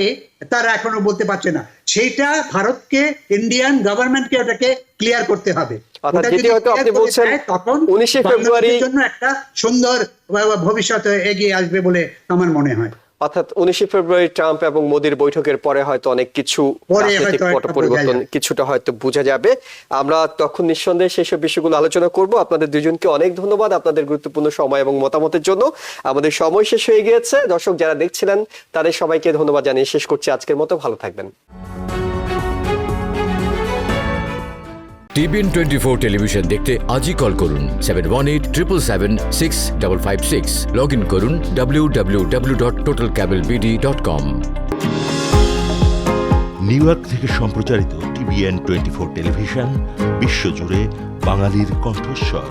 তারা এখনো বলতে পারছে না। সেইটা ভারতকে, ইন্ডিয়ান গভর্নমেন্টকে ওটাকে ক্লিয়ার করতে হবে। তখন 19 ফেব্রুয়ারি জন্য একটা সুন্দর ভবিষ্যৎ এগিয়ে আসবে বলে আমার মনে হয়। অর্থাৎ 19 ফেব্রুয়ারি ট্রাম্প এবং মোদির বৈঠকের পরে হয়তো অনেক কিছু রাজনৈতিক পট পরিবর্তন কিছুটা হয়তো বোঝা যাবে। আমরা তখন নিঃসন্দেহে সেসব বিষয়গুলো আলোচনা করব। আপনাদের দুজনকে অনেক ধন্যবাদ আপনাদের গুরুত্বপূর্ণ সময় এবং মতামতের জন্য। আমাদের সময় শেষ হয়ে গিয়েছে। দর্শক যারা দেখছিলেন তাদের সবাইকে ধন্যবাদ জানিয়ে শেষ করছি আজকের মতো। ভালো থাকবেন। TBN 24 টেলিভিশন দেখতে আজই কল করুন 7187776556। লগ ইন করুন www.totalcablebd.com। নিউ ইয়র্ক থেকে সম্প্রচারিত TBN 24 টেলিভিশন বিশ্বজুড়ে বাঙালির কণ্ঠস্বর।